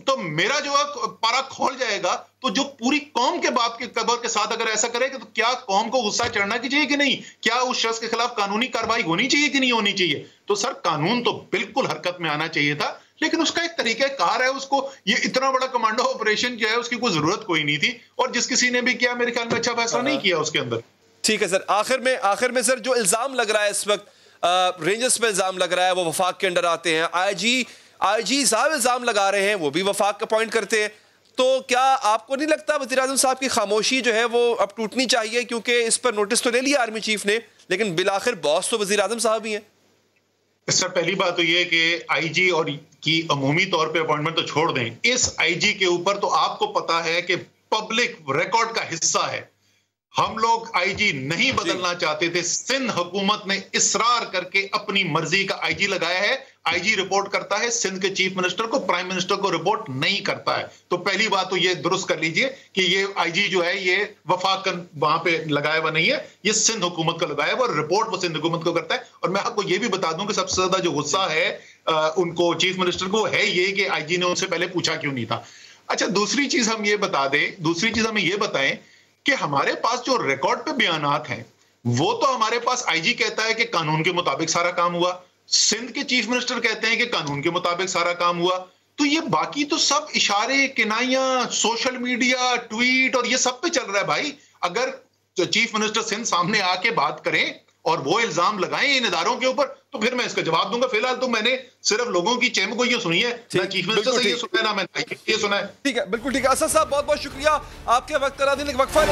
तो मेरा जो है पारा खोल जाएगा। तो जो पूरी कौम के बाप के कब्र के साथ अगर ऐसा करेगा तो क्या कौम को गुस्सा चढ़ना चाहिए कि नहीं? क्या उस शख्स के खिलाफ कानूनी कार्रवाई होनी चाहिए कि नहीं होनी चाहिए? तो सर कानून तो बिल्कुल हरकत में आना चाहिए था, लेकिन उसका एक तरीकाकार है। उसको ये इतना बड़ा कमांडो ऑपरेशन जो है उसकी कोई जरूरत कोई नहीं थी, और जिस किसी ने भी किया मेरे ख्याल में अच्छा फैसला नहीं किया उसके अंदर। ठीक है सर, आखिर में सर जो इल्जाम लग रहा है इस वक्त रेंजर्स पे इल्जाम लग रहा है, वो वफाक के अंडर आते हैं। आईजी साहब इल्जाम लगा रहे हैं, वो भी वफाक का पॉइंट करते हैं। तो क्या आपको नहीं लगता वज़ीर-ए-आज़म साहब की खामोशी जो है वो अब टूटनी चाहिए? क्योंकि इस पर नोटिस तो ले लिया आर्मी चीफ ने, लेकिन बिलाखिर बॉस तो वज़ीर-ए-आज़म साहब ही हैं। सर पहली बात तो ये कि आईजी और की अमूमी तौर पे अपॉइंटमेंट तो छोड़ दें, इस आईजी के ऊपर तो आपको पता है कि पब्लिक रिकॉर्ड का हिस्सा है। हम लोग आईजी नहीं बदलना चाहते थे, सिंध हुकूमत ने इसरार करके अपनी मर्जी का आईजी लगाया है। आईजी रिपोर्ट करता है सिंध के चीफ मिनिस्टर को, प्राइम मिनिस्टर को रिपोर्ट नहीं करता है। तो पहली बात तो ये दुरुस्त कर लीजिए कि ये आईजी जो है ये वफाक वहां पे लगाया हुआ नहीं है, ये सिंध हुकूमत का लगाया हुआ, रिपोर्ट वो सिंध हुकूमत को करता है। और मैं आपको ये भी बता दूं कि सबसे ज्यादा जो गुस्सा है उनको चीफ मिनिस्टर को है ये कि आईजी ने उनसे पहले पूछा क्यों नहीं था। अच्छा दूसरी चीज हम ये बता दें, दूसरी चीज हमें ये बताएं कि हमारे पास जो रिकॉर्ड पे बयानात हैं वो तो हमारे पास आईजी कहता है कि कानून के मुताबिक सारा काम हुआ, सिंध के चीफ मिनिस्टर कहते हैं कि कानून के मुताबिक सारा काम हुआ। तो ये बाकी तो सब इशारे, किनाइयां, सोशल मीडिया, ट्वीट और ये सब पे चल रहा है भाई। अगर चीफ मिनिस्टर सिंध सामने आके बात करें और वो इल्जाम लगाएं इन इदारों के ऊपर तो फिर मैं इसका जवाब दूंगा। फिलहाल तो मैंने सिर्फ लोगों की चेमगोइयां सुनी है, ना चीफ मिनिस्टर से ये सुना है ना मैंने ये सुना है। ठीक है, बिल्कुल ठीक है। असद साहब बहुत बहुत शुक्रिया आपके वक्त करा देने का। वक्फा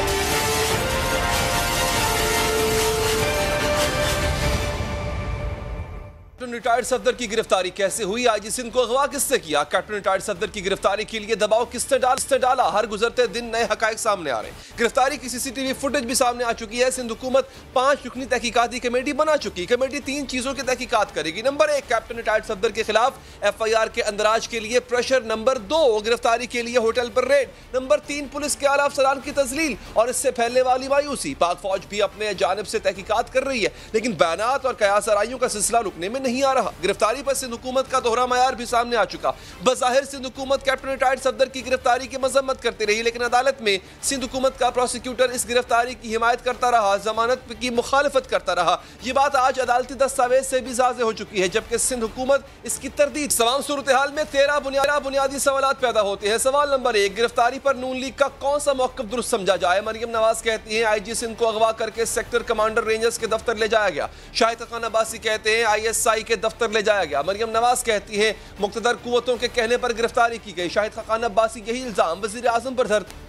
कैप्टन रिटायर्ड सफदर की गिरफ्तारी कैसे हुई? आईजी सिंध को अगवा किसने किया? कैप्टन रिटायर्ड सफदर की गिरफ्तारी के लिए दबाव किसने डाला? हर गुजरते दिन नए हकायक सामने आ रहे हैं। गिरफ्तारी की सीसीटीवी फुटेज भी सामने आ चुकी है। सिंध हुकूमत 5 रुकनी तहकीकाती कमेटी बना चुकी। कमेटी 3 चीजों की तहकीकात करेगी। नंबर 1, कैप्टन रिटायर्ड सफदर के खिलाफ FIR के अंदराज के लिए प्रेशर। नंबर 2, गिरफ्तारी के लिए होटल पर रेड। नंबर 3, पुलिस के आला अफसरान की तजलील और इससे फैलने वाली मायूसी। पाक फौज भी अपने जानिब से तहकीकात कर रही है, लेकिन बयानात और कयासराइयों का सिलसिला रुकने में नहीं आ रहा। गिरफ्तारी पर सिंध हुकूमत का दोहरा मयार भी सामने आ चुका। बज़ाहिर सिंध हुकूमत कैप्टन रिटायर्ड सफदर की गिरफ्तारी की मजम्मत करती रही, लेकिन अदालत में सिंध हुकूमत का प्रोसिक्यूटर इस गिरफ्तारी की हिमायत करता रहा, जमानत की मुखालफत करता रहा। ये बात आज अदालती दस्तावेज से भी जाहिर हो चुकी है, जबकि सिंध हुकूमत इसकी तरदीद। तमाम सूरत हाल में 13 बुनियादी सवाल पैदा होते हैं। सवाल नंबर 1, गिरफ्तारी पर नून लीग का कौन सा मौक़िफ़ दुरुस्त समझा जाए। मरियम नवाज कहती हैं IG सिंध को अगवा करके सेक्टर कमांडर रेंजर्स के दफ्तर ले जाया गया। शाहिद खान अब्बासी कहते हैं ISI के दफ्तर ले जाया गया। मरियम नवाज कहती हैं मुक़्तदर कुव्वतों के कहने पर गिरफ्तारी की गई। शाहिद खान अब्बासी यही इल्ज़ाम वज़ीर आज़म पर धरते।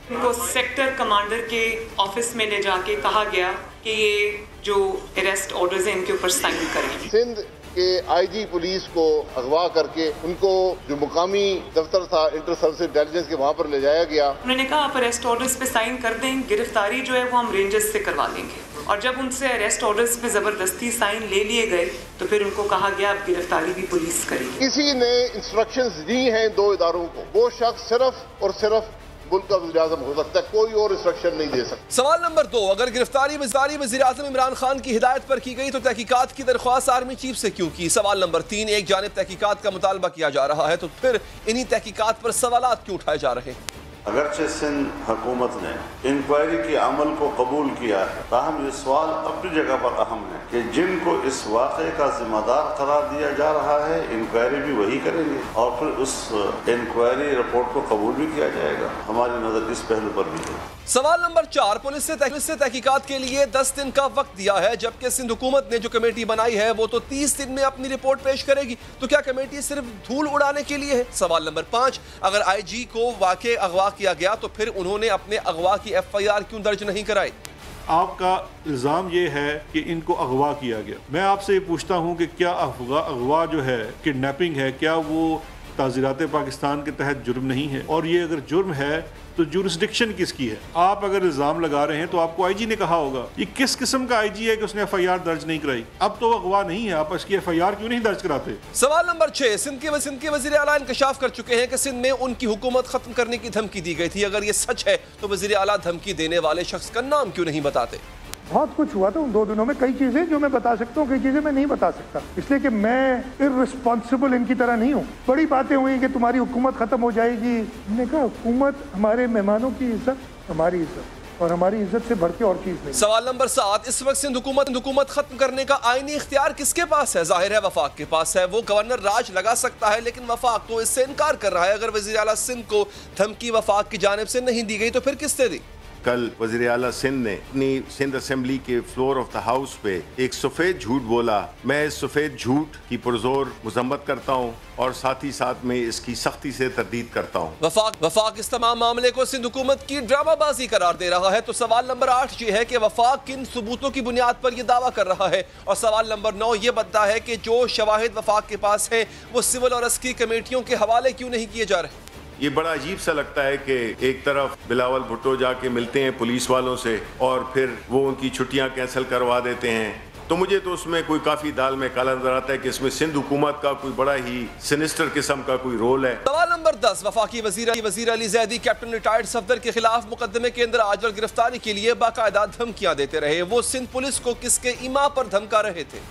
उनको सेक्टर कमांडर के ऑफिस में ले जाके कहा गया कि ये जो अरेस्ट ऑर्डर्स हैं इनके ऊपर साइन करें। सिंध के IG पुलिस को अगवा करके उनको जो मुकामी दफ्तर था इंटर सर्विस इंटेलिजेंस के वहाँ पर ले जाया गया। उन्होंने कहा आप अरेस्ट ऑर्डर्स पे साइन कर दें, गिरफ्तारी जो है वो हम रेंजर्स से करवा देंगे। और जब उनसे अरेस्ट ऑर्डर्स पे जबरदस्ती साइन ले लिए गए तो फिर उनको कहा गया अब गिरफ्तारी भी पुलिस करेगी। किसी ने इंस्ट्रक्शंस दी हैं 2 इदारों को, वो शख्स सिर्फ और सिर्फ मुल्क का वज़ीर आज़म हो सकता है, कोई और इंस्ट्रक्शन नहीं दे सकता। सवाल नंबर 2, अगर गिरफ्तारी वज़ीर आज़म इमरान खान की हिदायत पर की गई तो तहकीकात की दरख्वास्त आर्मी चीफ से क्यों की। सवाल नंबर 3, एक जानिब तहकीकात का मुतालबा किया जा रहा है तो फिर इन्हीं तहकीकात पर सवालात क्यों उठाए जा रहे हैं। अगरचे सिंध हुकूमत ने इंक्वायरी के अमल को कबूल किया है, ताहम ये सवाल अपनी जगह पर अहम है कि जिनको इस वाक़े का जिम्मेदार करार दिया जा रहा है इंक्वायरी भी वही करेंगे और फिर उस इंक्वायरी रिपोर्ट को कबूल भी किया जाएगा। हमारी नज़र इस पहलू पर भी है। सवाल नंबर 4, पुलिस से तहकीकात के लिए 10 दिन का वक्त दिया है, जबकि सिंध हुकूमत ने जो कमेटी बनाई है वो तो 30 दिन में अपनी रिपोर्ट पेश करेगी। तो क्या कमेटी सिर्फ धूल उड़ाने के लिए है। सवाल नंबर 5, अगर IG को वाकई अगवा किया गया तो फिर उन्होंने अपने अगवा की FIR क्यों दर्ज नहीं कराई। आपका इल्ज़ाम ये है कि इनको अगवा किया गया। मैं आपसे ये पूछता हूँ कि क्या अगवा जो है किडनैपिंग है, क्या वो ताज़ीरात पाकिस्तान के तहत जुर्म नहीं है। और ये अगर जुर्म है तो जुरिस्डिक्शन किसकी है। आप अगर इल्ज़ाम लगा रहे हैं तो आपको IG ने कहा होगा। ये किस किस्म का IG है कि उसने FIR दर्ज नहीं कराई। अब तो अगवा नहीं है, आप इसकी FIR क्यों नहीं दर्ज कराते। सवाल नंबर 6, सिंध के वज़ीर आला इंकशाफ कर चुके हैं कि सिंध में उनकी हुकूमत खत्म करने की धमकी दी गई थी। अगर ये सच है तो वज़ीर आला धमकी देने वाले शख्स का नाम क्यों नहीं बताते। बहुत कुछ हुआ था उन 2 दिनों में, कई चीज़ें जो मैं बता सकता हूँ, कई चीज़ें मैं नहीं बता सकता, इसलिए कि मैं इर्रिस्पॉन्सिबल इनकी तरह नहीं हूँ। बड़ी बातें हुई कि तुम्हारी हुकूमत ख़त्म हो जाएगी। मैंने कहा हुकूमत हमारे मेहमानों की इज्जत, हमारी इज्जत, और हमारी इज्जत से बढ़ के और चीज़ नहीं। सवाल नंबर 7, इस वक्त सिंध हुकूमत खत्म करने का आईनी इख्तियार किसके पास है। जाहिर है वफाक के पास है। वो गवर्नर राज लगा सकता है, लेकिन वफाक तो इससे इनकार कर रहा है। अगर वज़ीर आला सिंध को धमकी वफाक की जानिब से नहीं दी गई तो फिर किसने दी। कल वज़ीर आला सिंध ने अपनी सिंध असेंबली के फ्लोर ऑफ द हाउस पे एक सफ़ेद झूठ बोला। मैं इस सफ़ेद झूठ की पुरजोर मजम्मत करता हूँ और साथ ही साथ में इसकी सख्ती से तरदीद करता हूँ। वफाक इस तमाम मामले को सिंध हुकूमत की ड्रामाबाजी करार दे रहा है। तो सवाल नंबर 8 ये है कि वफाक किन सबूतों की बुनियाद पर यह दावा कर रहा है। और सवाल नंबर 9 ये बताता है कि जो शवाहिद वफाक के पास है वो सिविल और अस्करी कमेटियों के हवाले क्यों नहीं किए जा रहे। ये बड़ा अजीब सा लगता है कि एक तरफ बिलावल भुट्टो जाके मिलते हैं पुलिस वालों से और फिर वो उनकी छुट्टियां कैंसिल करवा देते हैं। तो मुझे तो उसमें कोई काफी दाल में काला नजर आता है कि इसमें सिंध हुकूमत का कोई बड़ा ही सिनिस्टर किस्म का कोई रोल है। सवाल नंबर 10, वफाकी वजीर अली जैदी कैप्टन रिटायर्ड सफदर के खिलाफ मुकदमे के अंदर आज और गिरफ्तारी के लिए बाकायदा धमकियां देते रहे। वो सिंध पुलिस को किसके ईमा पर धमका रहे थे।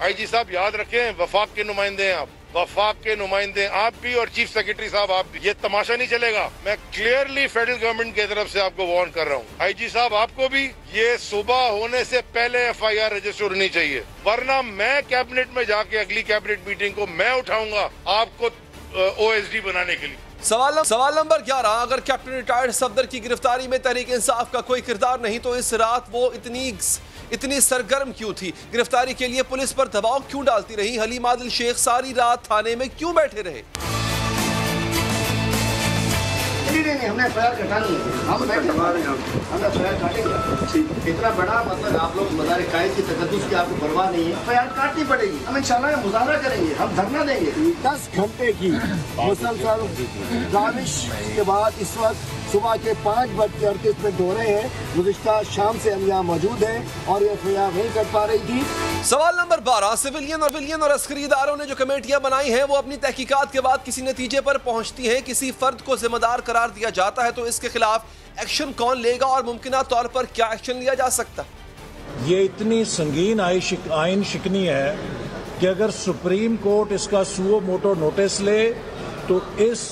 IG साहब याद रखें, वफाक के नुमाइंदे हैं आप, वफाक के नुमाइंदे आप भी और चीफ सेक्रेटरी साहब आप भी। ये तमाशा नहीं चलेगा। मैं क्लियरली फेडरल गवर्नमेंट की तरफ से आपको वार्न कर रहा हूँ। IG साहब आपको भी ये सुबह होने से पहले FIR रजिस्टर होनी चाहिए, वरना मैं कैबिनेट में जाके अगली कैबिनेट मीटिंग को मैं उठाऊंगा आपको OSD बनाने के लिए। सवाल नंबर 11, अगर कैप्टन रिटायर्ड सफदर की गिरफ्तारी में तहरीक इंसाफ का कोई किरदार नहीं तो इस रात वो इतनी सरगर्म क्यों थी। गिरफ्तारी के लिए पुलिस पर दबाव क्यों डालती रही। हलीम आदिल शेख सारी रात थाने में क्यों बैठे रहे। नहीं, हमने FIR कटानी है, हम FIR काटेंगे। इतना बड़ा मतलब आप लोग मदार कायद की तकद्दुस की आपको परवाह नहीं है, FIR काटनी पड़ेगी। हम इंशाल्लाह मुजाहरा करेंगे, हम धरना देंगे। 10 घंटे की मुसलसल गाविश के बाद इस वक्त सुबह के 5:38 हो रहे हैं। गुज़िश्ता शाम से हम यहाँ मौजूद हैं और ये FIR नहीं कर पा रही थी। सवाल नंबर 12, सिविलियन और अस्करी इदारों ने जो कमेटियां बनाई हैं वो अपनी तहकीकात के बाद किसी नतीजे पर पहुंचती हैं। किसी फर्द को जिम्मेदार करार दिया जाता है तो इसके खिलाफ एक्शन कौन लेगा और मुमकिन तौर पर क्या एक्शन लिया जा सकता है। ये इतनी संगीन आइन शिकनी है कि अगर सुप्रीम कोर्ट इसका सुओ मोटो नोटिस ले तो इस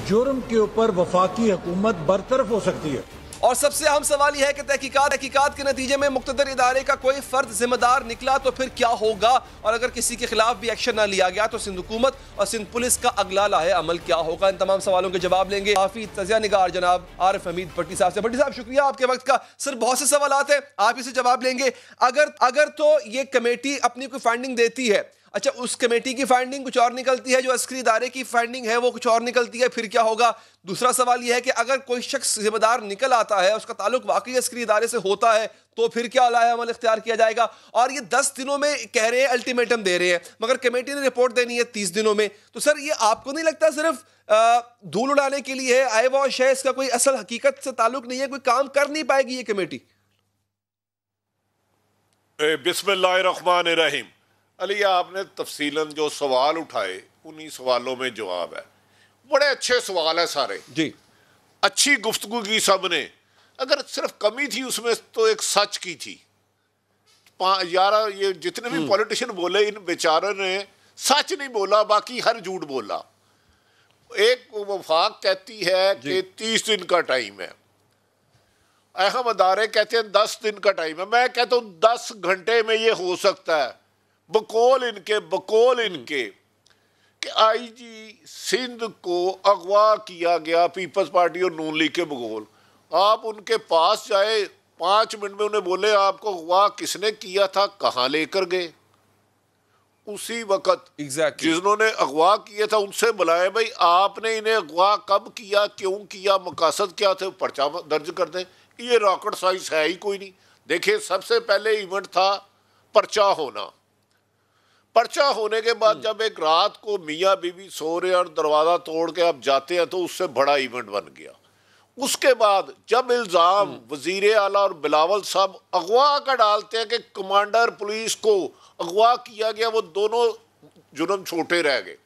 जुर्म के ऊपर वफाकी हुकूमत बरतरफ हो सकती है। और सबसे अहम सवाल यह है कि तहकीकात के नतीजे में मुक़्तदर इदारे का कोई फर्द जिम्मेदार निकला तो फिर क्या होगा, और अगर किसी के खिलाफ भी एक्शन न लिया गया तो सिंध हुकूमत और सिंध पुलिस का अगला लाहे अमल क्या होगा। इन तमाम सवालों के जवाब लेंगे काफी तजिया निगार जनाब आरिफ हमीद भट्टी साहब से। भट्टी साहब शुक्रिया आपके वक्त का। सर बहुत से सवाल हैं, आप इसे जवाब लेंगे। अगर तो ये कमेटी अपनी कोई फाइंडिंग देती है, अच्छा उस कमेटी की फाइंडिंग कुछ और निकलती है, जो अस्करी इदारे की फाइंडिंग है वो कुछ और निकलती है, फिर क्या होगा। दूसरा सवाल यह है कि अगर कोई शख्स जिम्मेदार निकल आता है, उसका ताल्लुक वाकई अस्करी इदारे से होता है, तो फिर क्या अमल इख्तियार किया जाएगा। और ये 10 दिनों में कह रहे हैं, अल्टीमेटम दे रहे हैं, मगर कमेटी ने रिपोर्ट देनी है 30 दिनों में। तो सर ये आपको नहीं लगता सिर्फ धूल उड़ाने के लिए है, आई वॉश है, इसका कोई असल हकीकत से ताल्लुक नहीं है, कोई काम कर नहीं पाएगी ये कमेटी? बिस्मिल्लाहिर्रहमानिर्रहीम। अली आपने तफसीलन जो सवाल उठाए उन्हीं सवालों में जवाब है। बड़े अच्छे सवाल है सारे जी, अच्छी गुफ्तगू की सबने। अगर सिर्फ कमी थी उसमें तो एक सच की थी। यार ये जितने भी पॉलिटिशियन बोले, इन बेचारों ने सच नहीं बोला, बाकी हर झूठ बोला। एक वफाक कहती है कि 30 दिन का टाइम है, अहम अदारे कहते हैं 10 दिन का टाइम है। मैं कहता हूँ 10 घंटे में ये हो सकता है। बकौल इनके कि आईजी सिंध को अगवा किया गया पीपल्स पार्टी और नून लीग के बकौल। आप उनके पास जाए, 5 मिनट में उन्हें बोले आपको अगवा किसने किया था, कहाँ लेकर गए। उसी वक्त जिन्होंने अगवा किया था उनसे बुलाए, भाई आपने इन्हें अगवा कब किया, क्यों किया, मकासद क्या थे, पर्चा दर्ज कर दें। ये रॉकेट साइंस है ही कोई नहीं। देखिए सबसे पहले इवेंट था पर्चा होना। पर्चा होने के बाद जब एक रात को मियाँ बीवी सो रहे और दरवाज़ा तोड़ के आप जाते हैं तो उससे बड़ा इवेंट बन गया। उसके बाद जब इल्ज़ाम वज़ीर आला और बिलावल साहब अगवा का डालते हैं कि कमांडर पुलिस को अगवा किया गया, वो दोनों जुर्म छोटे रह गए।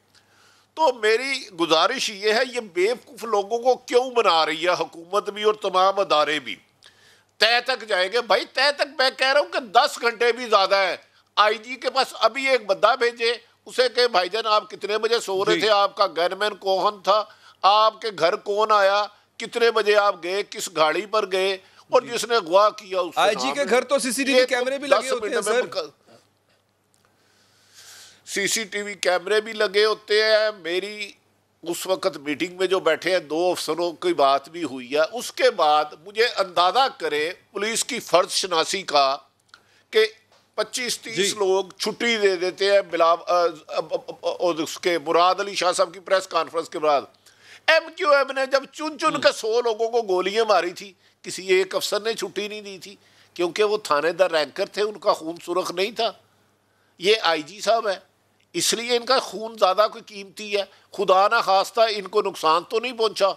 तो मेरी गुजारिश ये है, ये बेवकूफ़ लोगों को क्यों बना रही है हुकूमत भी और तमाम अदारे भी। तय तक जाएंगे भाई, तय तक मैं कह रहा हूँ कि 10 घंटे भी ज़्यादा है। आईजी के पास अभी एक बंदा भेजे, उसे कहे भाईजान आप कितने बजे सो रहे थे, आपका गनमैन कौन था, आपके घर कौन आया, कितने बजे आप गए, किस गाड़ी पर गए, और जिसने अगवा किया उसका आईजी के घर तो सीसीटीवी कैमरे भी लगे होते हैं सर। सीसीटीवी कैमरे भी लगे होते हैं। मेरी उस वक्त मीटिंग में जो बैठे हैं 2 अफसरों की बात भी हुई है। उसके बाद मुझे अंदाजा करे पुलिस की फर्ज शनासी का कि 25-30 लोग छुट्टी दे देते हैं। उसके मुराद अली शाह साहब की प्रेस कॉन्फ्रेंस के बाद MQM ने जब चुन के 100 लोगों को गोलियां मारी थी, किसी एक अफसर ने छुट्टी नहीं दी थी, क्योंकि वो थानेदार रैंकर थे, उनका खून सुर्ख नहीं था। ये आईजी साहब है, इसलिए इनका खून ज़्यादा कोई कीमती है। खुदा ना खास्ता इनको नुकसान तो नहीं पहुंचा,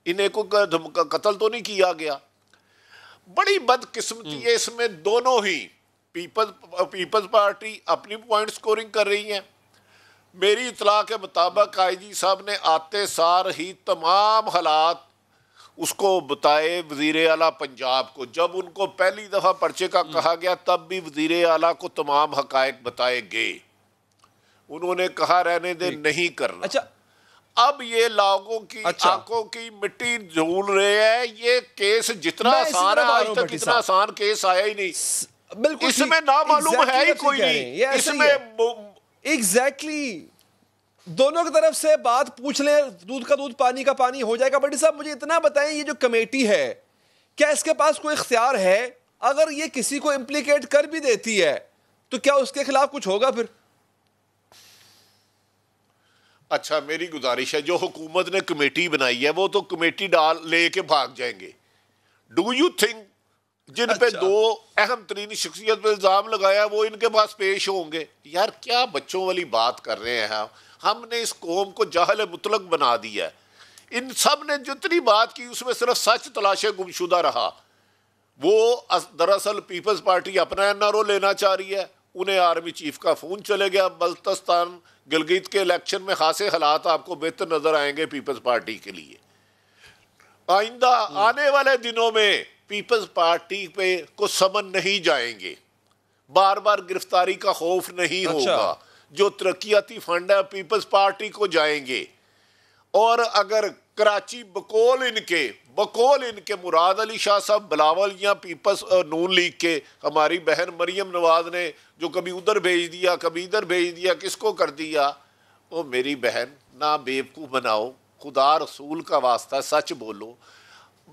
इन्हें को कत्ल तो नहीं किया गया। बड़ी बदकिस्मती है इसमें। दोनों ही पीपल्स पार्टी अपनी पॉइंट स्कोरिंग कर रही है। मेरी इतला के मुताबिक आईजी साहब ने आते सार ही तमाम हालात उसको बताए वज़ीर आला पंजाब को। जब उनको पहली दफ़ा पर्चे का कहा गया तब भी वज़ीर आला को तमाम हकायक बताए गए। उन्होंने कहा रहने दे, नहीं करना। अच्छा, अब ये लोगों की आंखों की मिट्टी झूल रहे हैं। ये केस जितना आसान है, आज तक इतना आसान केस आया ही नहीं। बिल्कुल इसमें ना मालूम है ही कोई नहीं। इसमें एग्जैक्टली दोनों की तरफ से बात पूछ ले, दूध का दूध पानी का पानी हो जाएगा। बड़ी साहब मुझे इतना बताएं, ये जो कमेटी है क्या इसके पास कोई इख्तियार है, अगर ये किसी को इम्प्लीकेट कर भी देती है तो क्या उसके खिलाफ कुछ होगा फिर? अच्छा, मेरी गुजारिश है, जो हुकूमत ने कमेटी बनाई है वो तो कमेटी डाल लेके भाग जाएंगे। डू यू थिंक जिन पे 2 अहम तरीन शख्सियत पे इल्ज़ाम लगाया वो इनके पास पेश होंगे? यार क्या बच्चों वाली बात कर रहे हैं। हमने इस कौम को जाहल मुतलक बना दिया है। इन सब ने जितनी बात की उसमें सिर्फ सच तलाशे गुमशुदा रहा। वो दरअसल पीपल्स पार्टी अपना NRO लेना चाह रही है। उन्हें आर्मी चीफ का फ़ोन चले गया। बल्तिस्तान गिलगित के इलेक्शन में खासे हालात आपको बेहतर नज़र आएंगे पीपल्स पार्टी के लिए। आइंदा आने वाले दिनों में पीपल्स पार्टी पे को समन नहीं जाएंगे, बार बार गिरफ्तारी का खौफ नहीं होगा। जो तरक्याती फंड है पीपल्स पार्टी को जाएंगे। और अगर कराची बकौल इनके मुराद अली शाह साहब बिलावल या पीपल्स नून लीग के हमारी बहन मरियम नवाज ने जो कभी उधर भेज दिया कभी इधर भेज दिया, किसको कर दिया, वो मेरी बहन ना बेवकूफ़ बनाओ, खुदा रसूल का वास्ता सच बोलो।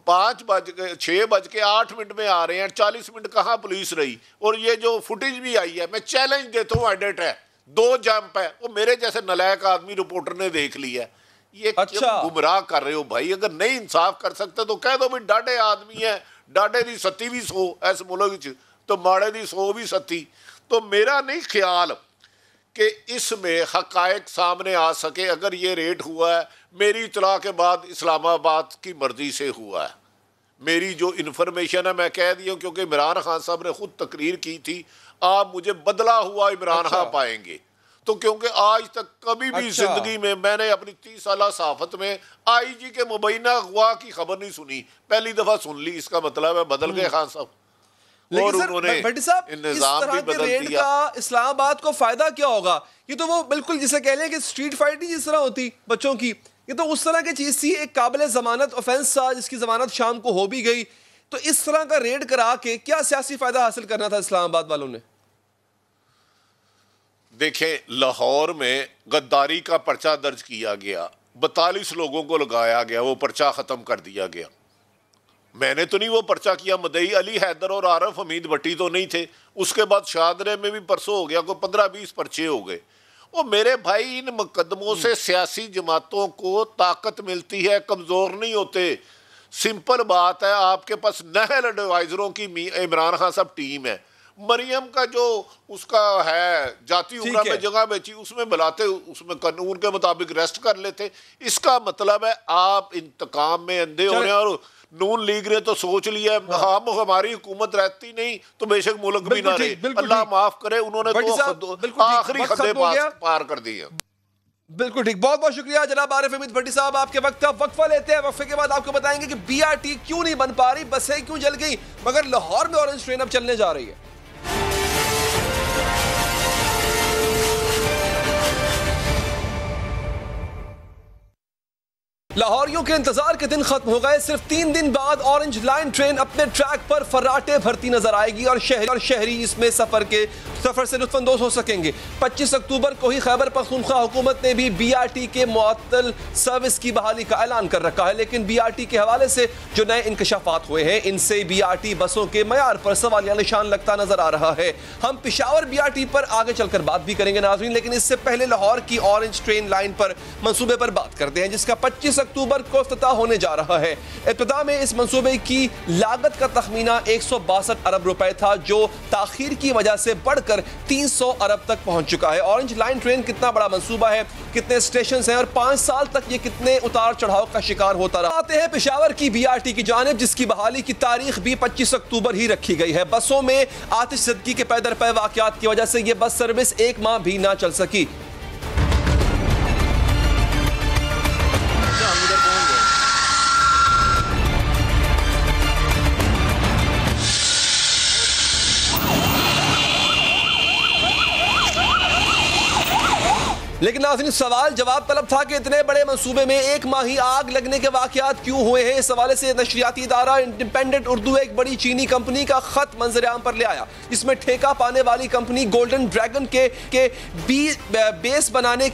6:08 में आ रहे हैं, 40 मिनट कहाँ पुलिस रही। और ये जो फुटेज भी आई है, मैं चैलेंज देता हूँ, एडिट है, 2 जंप है, वो मेरे जैसे नलायक आदमी रिपोर्टर ने देख लिया। ये गुमराह कर रहे हो भाई। अगर नहीं इंसाफ कर सकते तो कह दो भाई डाडे आदमी है, डाडे दी सत्ती भी 100 ऐसे मुल्क तो माड़े दी 100 भी सत्ती। तो मेरा नहीं ख्याल कि इसमें हकायक सामने आ सके। अगर ये रेट हुआ है मेरी इतला के बाद इस्लामाबाद की मर्जी से हुआ है, मेरी जो इन्फॉर्मेशन है मैं कह दी हूँ, क्योंकि इमरान खान साहब ने खुद तकरीर की थी, आप मुझे बदला हुआ इमरान खान पाएंगे। तो क्योंकि आज तक कभी भी जिंदगी में मैंने अपनी 30 साल सहाफत में आईजी के मुबैना अगवा की खबर नहीं सुनी, पहली दफा सुन ली। इसका मतलब है बदल गए खान साहब। और उन्होंने निजाम भी बदल दिया। इस्लामाबाद को फायदा क्या होगा? ये तो वो बिल्कुल जिसे कह लें कि स्ट्रीट फाइट जिस तरह होती बच्चों की, ये तो उस तरह की चीज थी। एक काबिल जमानत ऑफेंस था जिसकी जमानत शाम को हो भी गई। तो इस तरह का रेड करा के क्या सियासी फायदा हासिल करना था इस्लामाबाद वालों ने? देखें, लाहौर में गद्दारी का पर्चा दर्ज किया गया, 42 लोगों को लगाया गया, वो पर्चा ख़त्म कर दिया गया। मैंने तो नहीं वो पर्चा किया, मदई अली हैदर और आरफ हमीद भट्टी तो नहीं थे। उसके बाद शादरे में भी परसों हो गया, कोई 15-20 पर्चे हो गए। वो मेरे भाई, इन मुकदमों से सियासी जमातों को ताकत मिलती है, कमज़ोर नहीं होते। सिंपल बात है, आपके पास नहल एडवाइज़रों की इमरान खान साहब टीम है। मरियम का जो उसका है जाती उम्रा में जगह बेची, उसमें बुलाते, उसमें कानून के मुताबिक रेस्ट कर लेते। इसका मतलब है आप इंतकाम में अंधे हो रहे हैं। और नून लीग ने तो सोच लिया हम हमारी हुकूमत रहती नहीं तो बेशक मुल्क भी ना रहे, अल्लाह माफ करे। उन्होंने तो आखिरी खदे पार कर दिए। बिल्कुल ठीक, बहुत बहुत शुक्रिया जनाब आरिफ हमीद भट्टी साहब। आपके वक्त वक्फा लेते हैं, वक्फे के बाद आपको बताएंगे कि BRT क्यों नहीं बन पा रही, बसें क्यों जल गई, मगर लाहौर में ऑरेंज ट्रेन अब चलने जा रही है। लाहौरियों के इंतजार के दिन खत्म हो गए। सिर्फ 3 दिन बाद ऑरेंज लाइन ट्रेन अपने ट्रैक पर फर्राटे भरती नजर आएगी और शहरी इसमें सफर से लुत्फानंदोज हो सकेंगे। 25 अक्टूबर को ही खैबर पख्तूनख्वा हुकूमत ने भी BRT के मुअत्तल सर्विस की बहाली का ऐलान कर रखा है। लेकिन BRT के हवाले से जो नए इंकशाफात हुए हैं, इनसे BRT बसों के मयार पर सवालिया निशान लगता नजर आ रहा है। हम पेशावर BRT पर आगे चलकर बात भी करेंगे नाज़रीन, लेकिन इससे पहले लाहौर की ऑरेंज ट्रेन लाइन पर मंसूबे पर बात करते हैं, जिसका 25 अक्टूबर को इफ्तिताह होने जा रहा है। इब्तिदा में इस मंसूबे की लागत का तखमीना 162 अरब रुपए था, जो ताखीर की वजह से बढ़कर 300 अरब तक पहुंच चुका है। ऑरेंज लाइन ट्रेन कितना बड़ा मंसूबा है, कितने स्टेशन हैं और 5 साल तक ये कितने उतार चढ़ाव का शिकार होता रहा। आते हैं पेशावर की BRT की जानिब, जिसकी बहाली की तारीख भी 25 अक्टूबर ही रखी गई है। बसों में आतिशज़दगी के पैदर वाक़यात की वजह से यह बस सर्विस 1 माह भी ना चल सकी। लेकिन नाज़रीन, सवाल जवाब तलब था कि इतने बड़े मंसूबे में 1 माह ही आग लगने के वाक़यात क्यों हुए हैं। इस हवाले से नशरियाती इदारा इंडिपेंडेंट उर्दू एक बड़ी चीनी कंपनी का खत मंजर-ए-आम पर ले आया। इसमें ठेका पाने वाली कंपनी गोल्डन ड्रैगन के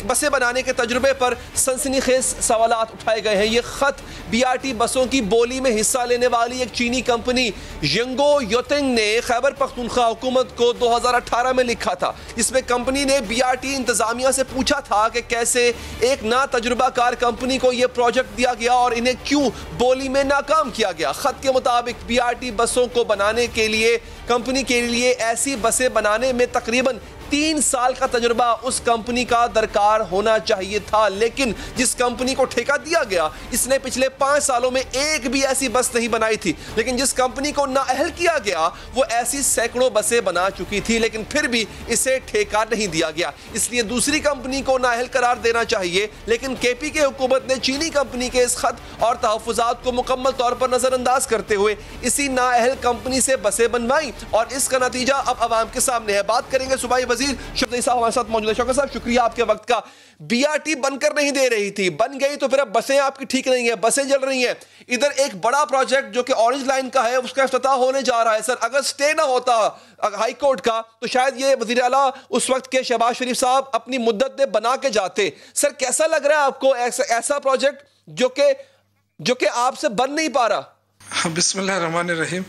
बसें बनाने के तजुर्बे पर सनसनीखेज सवालात उठाए गए हैं। ये खत BRT बसों की बोली में हिस्सा लेने वाली एक चीनी कंपनी यंगो योतिंग ने खैबर पख्तूनख्वा हुकूमत को 2018 में लिखा था। इसमें कंपनी ने BRT इंतजामिया से पूछा था कि कैसे एक ना तजुर्बाकार कंपनी को यह प्रोजेक्ट दिया गया और इन्हें क्यों बोली में नाकाम किया गया। खत के मुताबिक BRT बसों को बनाने के लिए कंपनी के लिए ऐसी बसें बनाने में तकरीबन 3 साल का तजुर्बा उस कंपनी का दरकार होना चाहिए था। लेकिन जिस कंपनी को ठेका दिया गया, इसने पिछले 5 सालों में एक भी ऐसी बस नहीं बनाई थी। लेकिन जिस कंपनी को नाअहल किया गया, वो ऐसी सैकड़ों बसें बना चुकी थी, लेकिन फिर भी इसे ठेका नहीं दिया गया। इसलिए दूसरी कंपनी को नाअहल करार देना चाहिए। लेकिन KP की हुकूमत ने चीनी कंपनी के इस खत और तहफ़्फ़ुज़ात को मुकम्मल तौर पर नजरअंदाज करते हुए इसी नाअहल कंपनी से बसें बनवाई और इसका नतीजा अब आवाम के सामने है। बात करेंगे सूबाई वजीर शौकत साहब हमारे साथ मौजूद है। शौकत साहब, शुक्रिया आपके वक्त का। बीआरटी बनकर नहीं दे रही थी, बन गई तो फिर अब बसें आपकी ठीक नहीं है, बसें जल रही हैं। इधर एक बड़ा प्रोजेक्ट जो कि ऑरेंज लाइन का है उसका इफ्तिताह होने जा रहा है। सर, अगर स्टे ना होता हाई कोर्ट का तो शायद ये वजीर आला उस वक्त के शहबाज शरीफ साहब अपनी मुद्दत में बना के जाते। सर, कैसा लग रहा है आपको ऐसा प्रोजेक्ट जो कि आपसे बन नहीं पा रहा? बिस्मिल्लाहिर्रहमानिर्रहीम।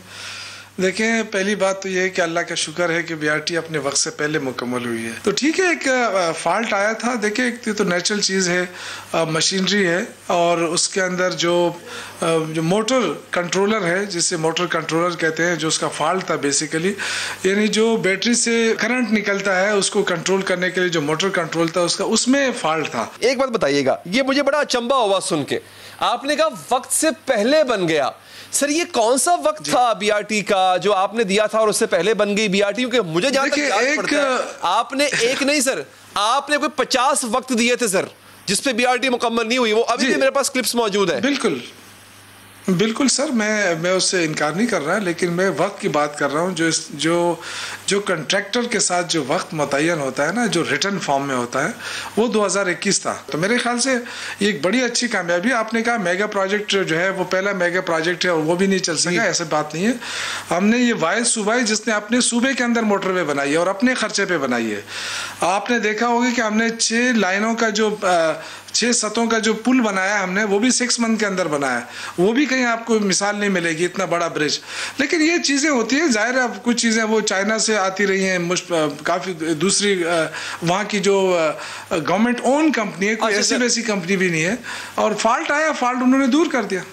देखें, पहली बात तो ये है कि अल्लाह का शुक्र है कि बीआरटी अपने वक्त से पहले मुकम्मल हुई है। तो ठीक है, एक फॉल्ट आया था। देखिए, एक तो नेचुरल चीज़ है, मशीनरी है, और उसके अंदर जो मोटर कंट्रोलर है, जिसे मोटर कंट्रोलर कहते हैं, जो उसका फॉल्ट था बेसिकली, यानी जो बैटरी से करंट निकलता है उसको कंट्रोल करने के लिए जो मोटर कंट्रोल था उसमें फॉल्ट था। एक बात बताइएगा, ये मुझे बड़ा अचंभा हुआ सुन के, आपने कहा वक्त से पहले बन गया। सर, ये कौन सा वक्त था बीआरटी का जो आपने दिया था और उससे पहले बन गई बीआरटी? क्योंकि मुझे जहां तक याद पड़ता है, आपने एक नहीं सर, आपने कोई 50 वक्त दिए थे सर, जिसपे बीआरटी मुकम्मल नहीं हुई। वो अभी भी मेरे पास क्लिप्स मौजूद है। बिल्कुल सर, मैं उससे इनकार नहीं कर रहा, लेकिन मैं वक्त की बात कर रहा हूँ। जो कंट्रैक्टर के साथ जो वक्त मुतय्यन होता है ना, जो रिटर्न फॉर्म में होता है, वो 2021 था। तो मेरे ख्याल से ये एक बड़ी अच्छी कामयाबी। आपने कहा मेगा प्रोजेक्ट जो है वो पहला मेगा प्रोजेक्ट है और वो भी नहीं चल सका, ऐसी बात नहीं है। हमने ये वाहिद सूबा है जिसने अपने सूबे के अंदर मोटरवे बनाई है और अपने खर्चे पे बनाई है। आपने देखा होगा कि हमने 6 लाइनों का जो 6 सतों का जो पुल बनाया हमने, वो भी 6 मंथ के अंदर बनाया। वो भी कहीं आपको मिसाल नहीं मिलेगी, इतना बड़ा ब्रिज। लेकिन ये चीज़ें होती है, जाहिर है कुछ चीज़ें वो चाइना से आती रही हैं, काफ़ी दूसरी वहाँ की जो गवर्नमेंट ओन कंपनी है, कोई ऐसी वैसी कंपनी भी नहीं है, और फॉल्ट आया, फॉल्ट उन्होंने दूर कर दिया।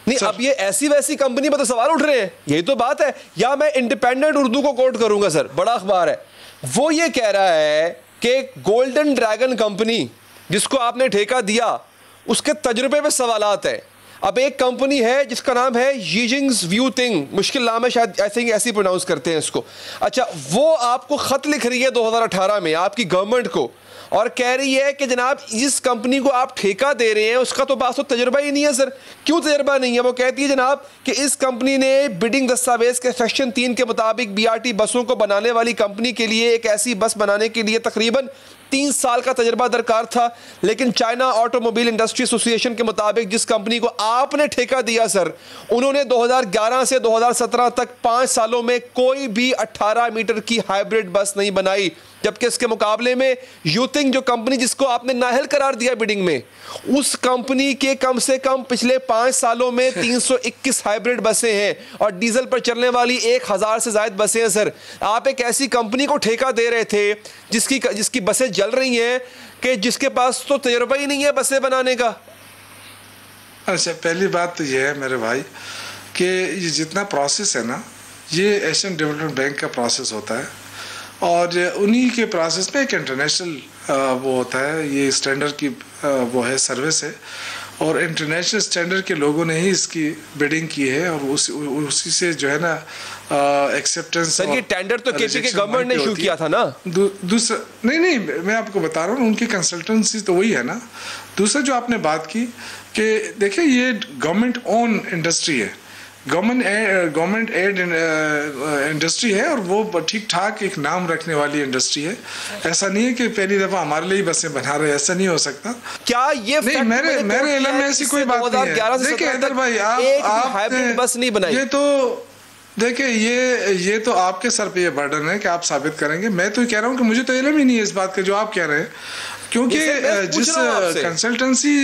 नहीं, अब ये ऐसी वैसी कंपनी पर तो सवाल उठ रहे हैं, यही तो बात है। या मैं इंडिपेंडेंट उर्दू को कोट करूंगा सर, बड़ा अखबार है, वो ये कह रहा है कि गोल्डन ड्रैगन कंपनी जिसको आपने ठेका दिया, उसके तजुर्बे पे सवालात है। अब एक कंपनी है जिसका नाम है यीजिंग्स व्यू थिंग, मुश्किल नाम है शायद, आई थिंक ऐसे प्रोनाउंस करते हैं इसको। अच्छा, वो आपको खत लिख रही है 2018 में आपकी गवर्नमेंट को, और कह रही है कि जनाब जिस कंपनी को आप ठेका दे रहे हैं उसका तो पास तो तजुर्बा ही नहीं है सर। क्यों तजुर्बा नहीं है? वो कहती है जनाब कि इस कंपनी ने बिडिंग दस्तावेज के सेक्शन 3 के मुताबिक बीआरटी बसों को बनाने वाली कंपनी के लिए एक ऐसी बस बनाने के लिए तकरीबन 3 साल का तजुर्बा दरकार था, लेकिन चाइना ऑटोमोबाइल इंडस्ट्री एसोसिएशन के मुताबिक जिस कंपनी को आपने ठेका दिया सर, उन्होंने 2011 से 2017 तक 5 सालों में कोई भी 18 मीटर की हाइब्रिड बस नहीं बनाई। जबकि इसके मुकाबले में यूथिंग जो कंपनी जिसको आपने नाअहल करार दिया बिडिंग में, उस कंपनी के कम से कम पिछले 5 सालों में 321 हाइब्रिड बसें हैं और डीजल पर चलने वाली 1000 से ज्यादा बसें हैं सर। आप एक ऐसी कंपनी को ठेका दे रहे थे जिसकी बसें जल रही हैं कि जिसके पास तो तजुर्बा ही नहीं है बसें बनाने का। अच्छा, पहली बात तो ये है मेरे भाई कि ये जितना प्रोसेस है ना, ये एशियन डेवलपमेंट बैंक का प्रोसेस होता है, और उन्हीं के प्रोसेस में एक इंटरनेशनल वो होता है, ये स्टैंडर्ड की वो है, सर्विस है, और इंटरनेशनल स्टैंडर्ड के लोगों ने ही इसकी बिडिंग की है, और उसी से जो है ना एक्सेप्टेंस। सर, ये टेंडर तो केपी के गवर्नमेंट ने इशू किया था ना। दूसरा नहीं, मैं आपको बता रहा हूँ, उनकी कंसल्टेंसी तो वही है ना। दूसरा जो आपने बात की कि देखिए ये गवर्नमेंट ओन इंडस्ट्री है, गवर्नमेंट एड इंडस्ट्री है, और वो ठीक ठाक एक नाम रखने वाली इंडस्ट्री है। ऐसा नहीं है कि पहली दफा हमारे लिए बसें बना रहे, ऐसा नहीं हो सकता। क्या ये नहीं, मेरे इल्म में ऐसी कोई बात नहीं है। देखिए हैदर भाई, आप हाइब्रिड बस नहीं बनाई, ये तो देखिए ये तो आपके सर पे ये बर्डन है कि आप साबित करेंगे। मैं तो कह रहा हूँ कि मुझे तो इल्म ही नहीं है इस बात का जो आप कह रहे हैं, क्योंकि जिस कंसल्टेंसी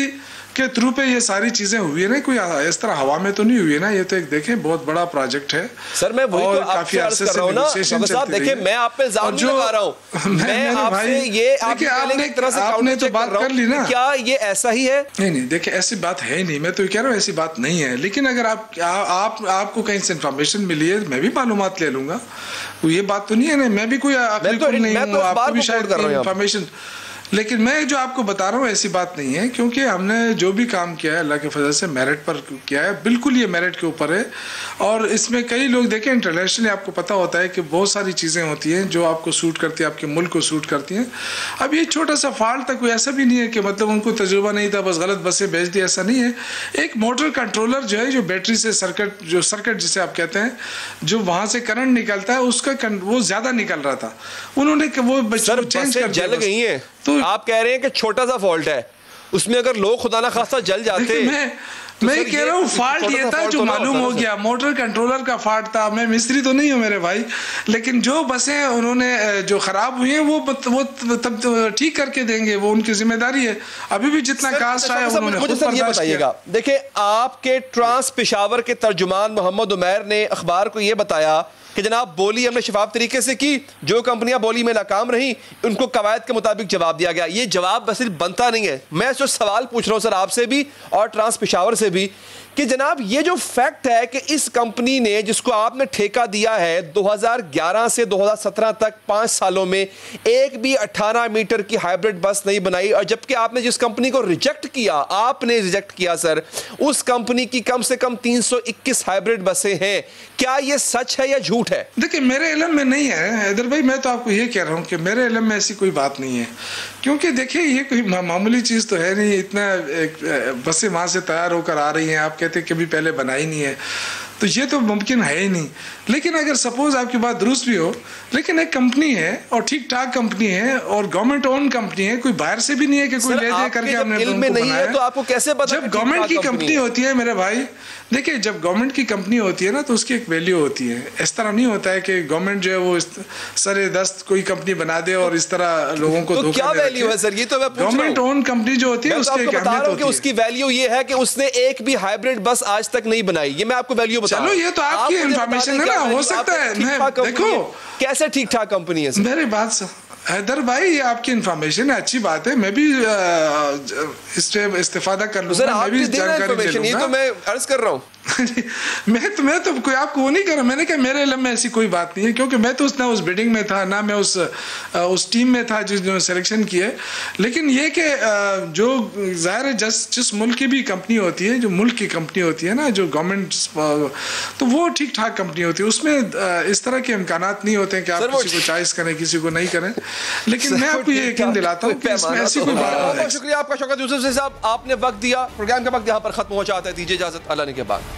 के थ्रू पे ये सारी चीजें हुई है ना, कोई इस तरह हवा में तो नहीं हुई है ना। ये तो एक देखें बहुत बड़ा प्रोजेक्ट है सर। मैं वही तो काफी अरसे से नेगोशिएशन चलती रही है। देखिए, मैं आप पे इल्जाम नहीं लगा रहा हूं, मैं आपसे ये आपने एक तरह से आपने तो बात कर ली ना, क्या ये ऐसा ही है? नहीं, देखिए ऐसी बात है नहीं, मैं तो कह रहा हूँ ऐसी बात नहीं है। लेकिन अगर आपको कहीं से इन्फॉर्मेशन मिली है, मैं भी मालूमात ले लूंगा। ये बात तो नहीं है ना, मैं भी कोई आखिरी नहीं हूँ, आपको भी शायद इन्फॉर्मेशन लेकिन मैं जो आपको बता रहा हूँ ऐसी बात नहीं है, क्योंकि हमने जो भी काम किया है अल्लाह के फजल से मेरिट पर किया है, बिल्कुल ये मेरिट के ऊपर है। और इसमें कई लोग देखें, इंटरनेशनली आपको पता होता है कि बहुत सारी चीज़ें होती हैं जो आपको सूट करती हैं, आपके मुल्क को सूट करती हैं। अब ये छोटा सा फॉल्ट तक कोई ऐसा भी नहीं है कि मतलब उनको तजुर्बा नहीं था, बस गलत बसें भेज दी, ऐसा नहीं है। एक मोटर कंट्रोलर जो है, जो बैटरी से सर्किट जिसे आप कहते हैं, जो वहाँ से करंट निकलता है, उसका वो ज़्यादा निकल रहा था, उन्होंने वो चेंज कर जल गई है। तो आप कह रहे हैं कि छोटा सा फॉल्ट है, उसमें अगर लोग खुदा ना खास्ता जल जाते। मैं कह रहा हूँ फॉल्ट ये था जो मालूम हो गया, मोटर कंट्रोलर का फॉल्ट था। मैं मिस्त्री तो नहीं हूँ मेरे भाई, लेकिन जो बसें उन्होंने जो खराब हुई हैं वो तब ठीक करके देंगे, वो उनकी जिम्मेदारी है। अभी भी जितना कास्ट आया उन्होंने खुद बर्दाश्त किया। देखिए, आपके ट्रांस पेशावर के तर्जुमान मोहम्मद उमैर ने अखबार को ये बताया कि जनाब बोली हमने शफाफ तरीके से की, जो कंपनियां बोली में नाकाम रही उनको कवायद के मुताबिक जवाब दिया गया। ये जवाब बस बनता नहीं है। मैं जो सवाल पूछ रहा हूं सर आपसे भी और ट्रांस पेशावर से भी कि जनाब ये जो फैक्ट है कि इस कंपनी ने जिसको आपने ठेका दिया है 2011 से 2017 तक 5 सालों में एक भी 18 मीटर की हाइब्रिड बस नहीं बनाई, और जबकि आपने जिस कंपनी को रिजेक्ट किया, आपने रिजेक्ट किया सर, उस कंपनी की कम से कम 321 हाइब्रिड बसें हैं। क्या ये सच है या झूठ है? देखिए, मेरे इल्म में नहीं है हैदर भाई, मैं तो आपको ये कह रहा हूँ कि मेरे इल्म में ऐसी कोई बात नहीं है, क्योंकि देखिए ये कोई मामूली चीज़ तो है नहीं। इतना बसें वहाँ से तैयार होकर आ रही हैं, आप कहते हैं कभी पहले बनाई नहीं है, तो ये तो मुमकिन है ही नहीं। लेकिन अगर सपोज आपकी बात दुरुस्त भी हो, लेकिन एक कंपनी है और ठीक ठाक कंपनी है और गवर्नमेंट ओन कंपनी है, कोई बाहर से भी नहीं है कि कोई ले दे करके हमने उनको बनाया। तो आपको कैसे पता? जब गवर्नमेंट की कंपनी होती है मेरे भाई, देखिए जब गवर्नमेंट की कंपनी होती है ना तो उसकी एक वैल्यू होती है। इस तरह नहीं होता है कि गवर्नमेंट जो है वो सरे दस्त कोई कंपनी बना दे और इस तरह लोगों को धोखा दे। क्या वैल्यू है सर? ये तो मैं पूछ रहा हूं। गवर्नमेंट ओन कंपनी जो होती है उसकी एक अहमियत होती है। उसकी वैल्यू ये है कि उसने एक भी हाइब्रिड बस आज तक नहीं बनाई। ये मैं आपको वैल्यू बता रहा हूं। चलो ये तो आपकी इंफॉर्मेशन है ना, हो सकता है। देखो कैसे ठीक ठाक कंपनी है मेरी बात हैदर भाई, ये आपकी इंफॉर्मेशन है, अच्छी बात है। मैं भी इस्तेफादा कर लूंगा, मैं भी जानकारी दे लूंगा। ये तो मैं अर्ज कर रहा हूँ। मैं तो कोई आपको वो नहीं कर रहा। मैंने कहा मेरे इल्म में ऐसी कोई बात नहीं है, क्योंकि मैं तो ना उस बिडिंग में था, ना मैं उस टीम में था जो सिलेक्शन की है। लेकिन ये कि जो ज़ाहिर है जिस मुल्क की भी कंपनी होती है, जो मुल्क की कंपनी होती है ना, जो गवर्नमेंट, तो वो ठीक ठाक कंपनी होती है। उसमें इस तरह के इम्कानात नहीं होते हैं कि आप किसी को चॉइस करें, किसी को नहीं करें। लेकिन मैं आपको ये यकीन दिलाता हूँ कि इसमें ऐसी कोई बात नहीं है। शुक्रिया आपका शौकत यूसुफ साहब, आपने वक्त दिया। प्रोग्राम का वक्त यहाँ पर खत्म हो जाता है। दीजिए इजाजत, अल्लाह ने के बाद।